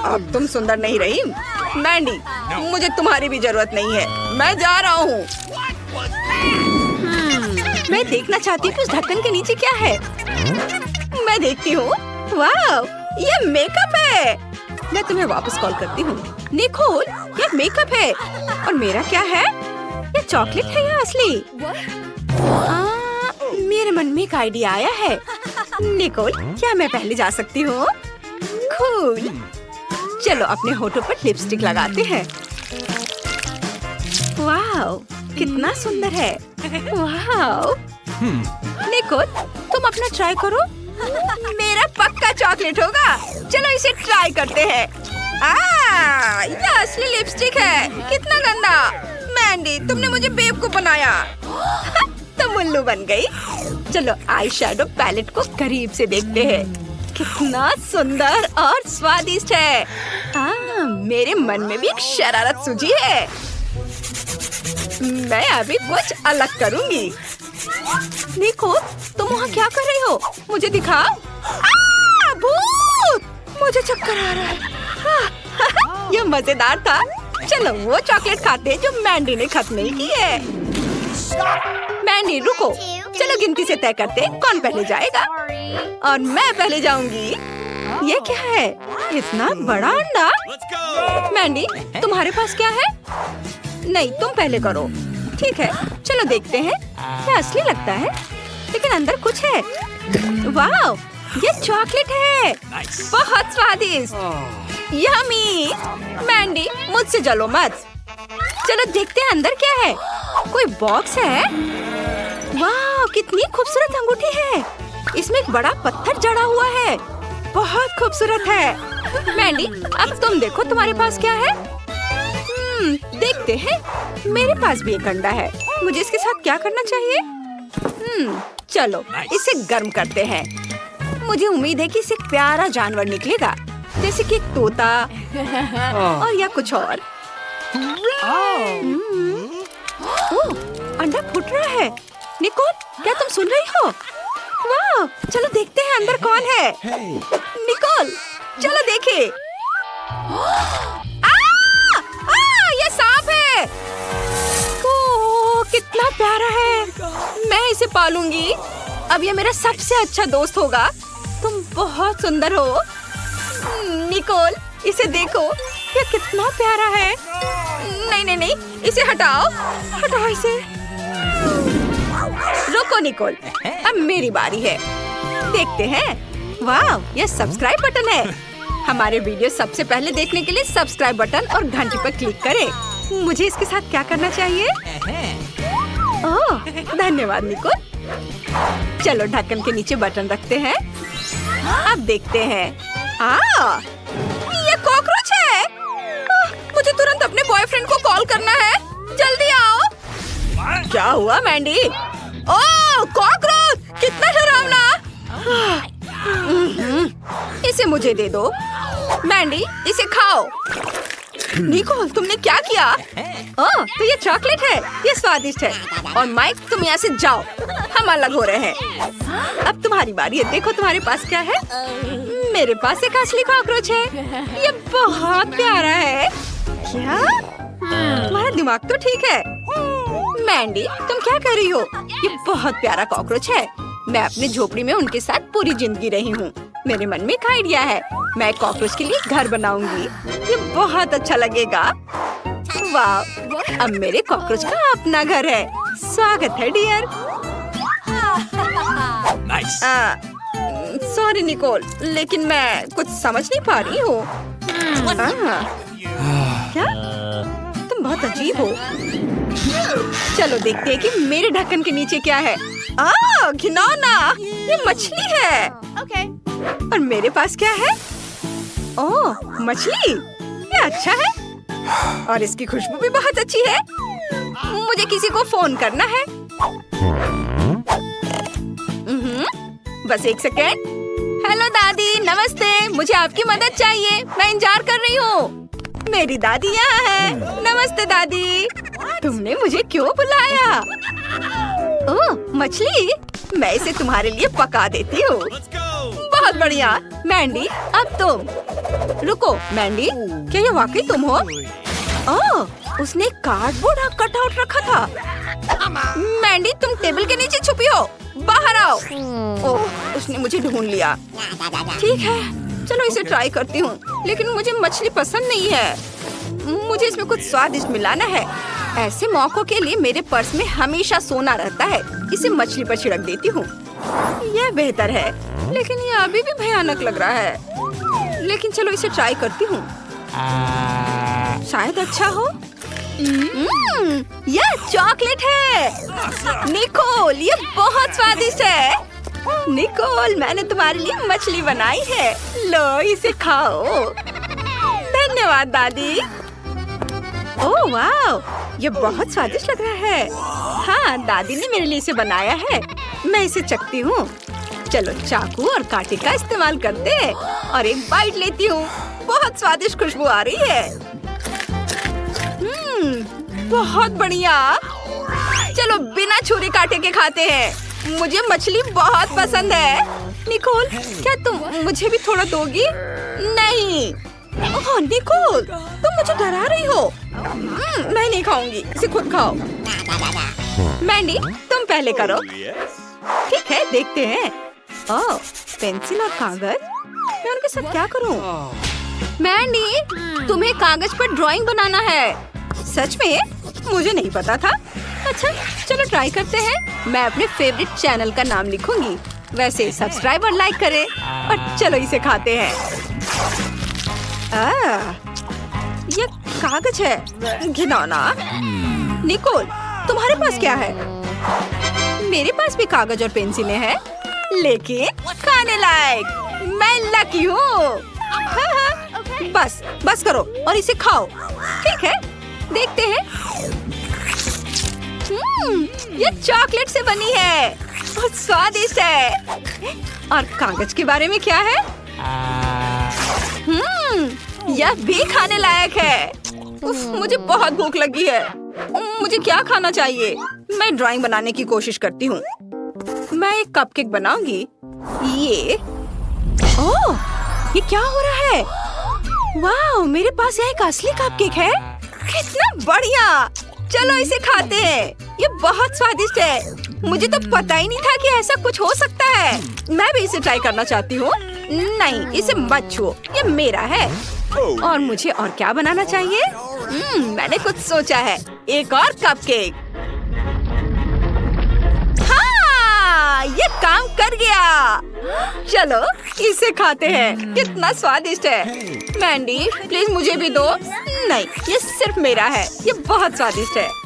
अब तुम सुंदर नहीं रही। मैंडी, मुझे तुम्हारी भी जरूरत नहीं है। मैं जा रहा हूँ। मैं देखना चाहती हूँ कि उस ढक्कन के नीचे क्या है। मैं देखती हूँ। वाह, ये मेकअप है। मैं तुम्हें वापस कॉल करती हूँ। निकोल, ये मेकअप है। और मेरा क्या है? ये चॉकलेट है या असली? मेरे मन में एक आइडिया आया है। निकोल, क्या मैं पहले जा सकती हूँ? कूल। चलो अपने होठों पर लिपस्टिक लगाते हैं। वाह, कितना सुंदर है। वाह। निकोल, तुम अपना ट्राई करो। मेरा पक्का चॉकलेट होगा। चलो इसे ट्राई करते हैं। ये असली लिपस्टिक है। कितना गंदा। मैंडी, तुमने मुझे बेवकूफ बनाया। तुम उल्लू बन गई। चलो आई शैडो पैलेट को करीब से देखते हैं। कितना सुंदर और स्वादिष्ट है। मेरे मन में भी एक शरारत सूझी है। मैं अभी कुछ अलग करूंगी। निको, तुम वहाँ क्या कर रही हो? मुझे दिखाओ। भूत! मुझे चक्कर आ रहा है। यह मजेदार था। चलो वो चॉकलेट खाते जो मैंडी ने खत्म नहीं की है। मैंडी, रुको। चलो गिनती से तय करते कौन पहले जाएगा। और मैं पहले जाऊंगी। ये क्या है? इतना बड़ा अंडा। मैंडी, तुम्हारे पास क्या है? नहीं, तुम पहले करो। ठीक है, चलो देखते हैं। क्या असली लगता है, लेकिन अंदर कुछ है। वाह, ये चॉकलेट है। बहुत स्वादिष्ट। यम्मी। मैंडी, मुझसे जलो मत। चलो देखते हैं अंदर क्या है। कोई बॉक्स है। वाह, कितनी खूबसूरत अंगूठी है। इसमें एक बड़ा पत्थर जड़ा हुआ है। बहुत खूबसूरत है। मैंडी, अब तुम देखो तुम्हारे पास क्या है। देखते हैं। मेरे पास भी एक अंडा है। मुझे इसके साथ क्या करना चाहिए? चलो इसे गर्म करते हैं। मुझे उम्मीद है कि इससे एक प्यारा जानवर निकलेगा, जैसे कि एक तोता और या कुछ और। ओह, अंडा फूट रहा है। निकोल, क्या तुम सुन रही हो? वाह, चलो देखते हैं अंदर कौन है। निकोल, चलो देखें। ये सांप है। ओह, कितना प्यारा है। मैं इसे पालूंगी। अब ये मेरा सबसे अच्छा दोस्त होगा। तुम बहुत सुंदर हो निकोल, इसे देखो, ये कितना प्यारा है। नहीं नहीं नहीं, इसे हटाओ, हटाओ इसे। रुको निकोल, अब मेरी बारी है। देखते हैं। वाह, ये सब्सक्राइब बटन है। हमारे वीडियो सबसे पहले देखने के लिए सब्सक्राइब बटन और घंटी पर क्लिक करें। मुझे इसके साथ क्या करना चाहिए? ओह, धन्यवाद निकोल। चलो ढक्कन के नीचे बटन रखते हैं। अब देखते हैं। ये कॉकरोच है। मुझे तुरंत अपने बॉयफ्रेंड को कॉल करना है। जल्दी आओ। क्या हुआ मैंडी? ओह, कॉकरोच, कितना डरावना। इसे मुझे दे दो। मैंडी, इसे खाओ। निकोल, तुमने क्या किया? ओह, तो ये चॉकलेट है। ये स्वादिष्ट है। और माइक, तुम यहाँ से जाओ, हम अलग हो रहे हैं। अब तुम्हारी बारी है। देखो तुम्हारे पास क्या है। मेरे पास एक असली कॉकरोच है। ये बहुत प्यारा है। क्या? तुम्हारा दिमाग तो ठीक है। मैंडी, तुम क्या कर रही हो? ये बहुत प्यारा कॉकरोच है। मैं अपने झोपड़ी में उनके साथ पूरी जिंदगी रही हूँ। मेरे मन में एक आइडिया है। मैं कॉकरोच के लिए घर बनाऊंगी। ये बहुत अच्छा लगेगा। वाह, अब मेरे कॉकरोच का अपना घर है। स्वागत है डियर। सॉरी निकोल, लेकिन मैं कुछ समझ नहीं पा रही हूँ। क्या? तुम बहुत अजीब हो। चलो देखते हैं कि मेरे ढक्कन के नीचे क्या है। घिनौना, ये मछली है। और मेरे पास क्या है? ओह, मछली, ये अच्छा है। और इसकी खुशबू भी बहुत अच्छी है। मुझे किसी को फोन करना है। बस एक सेकेंड। हेलो दादी, नमस्ते। मुझे आपकी मदद चाहिए। मैं इंतजार कर रही हूँ। मेरी दादी यहाँ है। नमस्ते दादी। तुमने मुझे क्यों बुलाया? ओह, मछली, मैं इसे तुम्हारे लिए पका देती हूँ। बहुत बढ़िया। मैंडी, अब तुम। रुको मैंडी, क्या ये वाकई तुम हो? ओह, उसने कार्डबोर्ड कटआउट रखा था। मैंडी, तुम टेबल के नीचे छुपी हो। बाहर आओ। ओह, उसने मुझे ढूंढ लिया। ठीक है, चलो इसे ट्राई करती हूँ। लेकिन मुझे मछली पसंद नहीं है। मुझे इसमें कुछ स्वादिष्ट मिलाना है। ऐसे मौकों के लिए मेरे पर्स में हमेशा सोना रहता है। इसे मछली पर छिड़क देती हूँ। यह बेहतर है, लेकिन ये अभी भी भयानक लग रहा है। लेकिन चलो इसे ट्राई करती हूँ, शायद अच्छा हो। यह चॉकलेट है। निकोल, ये बहुत स्वादिष्ट है। निकोल, मैंने तुम्हारे लिए मछली बनाई है। लो, इसे खाओ। धन्यवाद दादी। ओह वाह, ये बहुत स्वादिष्ट लग रहा है। हाँ, दादी ने मेरे लिए इसे बनाया है। मैं इसे चखती हूँ। चलो चाकू और कांटे का इस्तेमाल करते हैं और एक बाइट लेती हूँ। बहुत स्वादिष्ट खुशबू आ रही है। बहुत बढ़िया। चलो बिना छुरी कांटे के खाते हैं। मुझे मछली बहुत पसंद है। निकोल, क्या तुम मुझे भी थोड़ा दोगी? नहीं। ओह निकोल, तुम मुझे डरा रही हो। मैं नहीं खाऊंगी, इसे खुद खाओ। मैंडी, तुम पहले करो। ठीक है, देखते हैं। ओह, पेंसिल और कागज। मैं उनके साथ क्या करूं? मैंडी, तुम्हें कागज पर ड्राइंग बनाना है। सच में? मुझे नहीं पता था। अच्छा, चलो ट्राई करते हैं। मैं अपने फेवरेट चैनल का नाम लिखूंगी। वैसे सब्सक्राइब और लाइक करें। और चलो इसे खाते हैं। ये कागज है। घिनौना। निकोल, तुम्हारे पास क्या है? मेरे पास भी कागज और पेंसिलें हैं, लेकिन खाने लायक। मैं लकी हूँ। बस करो और इसे खाओ। ठीक है, देखते हैं। ये चॉकलेट से बनी है। बहुत स्वादिष्ट है। और कागज के बारे में क्या है? यह भी खाने लायक है। उफ, मुझे बहुत भूख लगी है। मुझे क्या खाना चाहिए? मैं ड्राइंग बनाने की कोशिश करती हूँ। मैं एक कपकेक बनाऊंगी। ये ओह, ये क्या हो रहा है? वाह, मेरे पास यह एक असली कपकेक है। कितना बढ़िया! चलो इसे खाते हैं। ये बहुत स्वादिष्ट है। मुझे तो पता ही नहीं था कि ऐसा कुछ हो सकता है। मैं भी इसे ट्राई करना चाहती हूँ। नहीं, इसे मत छुओ, ये मेरा है। और मुझे और क्या बनाना चाहिए? मैंने कुछ सोचा है। एक और कपकेक। हाँ, ये काम कर गया। चलो इसे खाते हैं। कितना स्वादिष्ट है। मैंडी, प्लीज मुझे भी दो। नहीं, ये सिर्फ मेरा है। ये बहुत स्वादिष्ट है।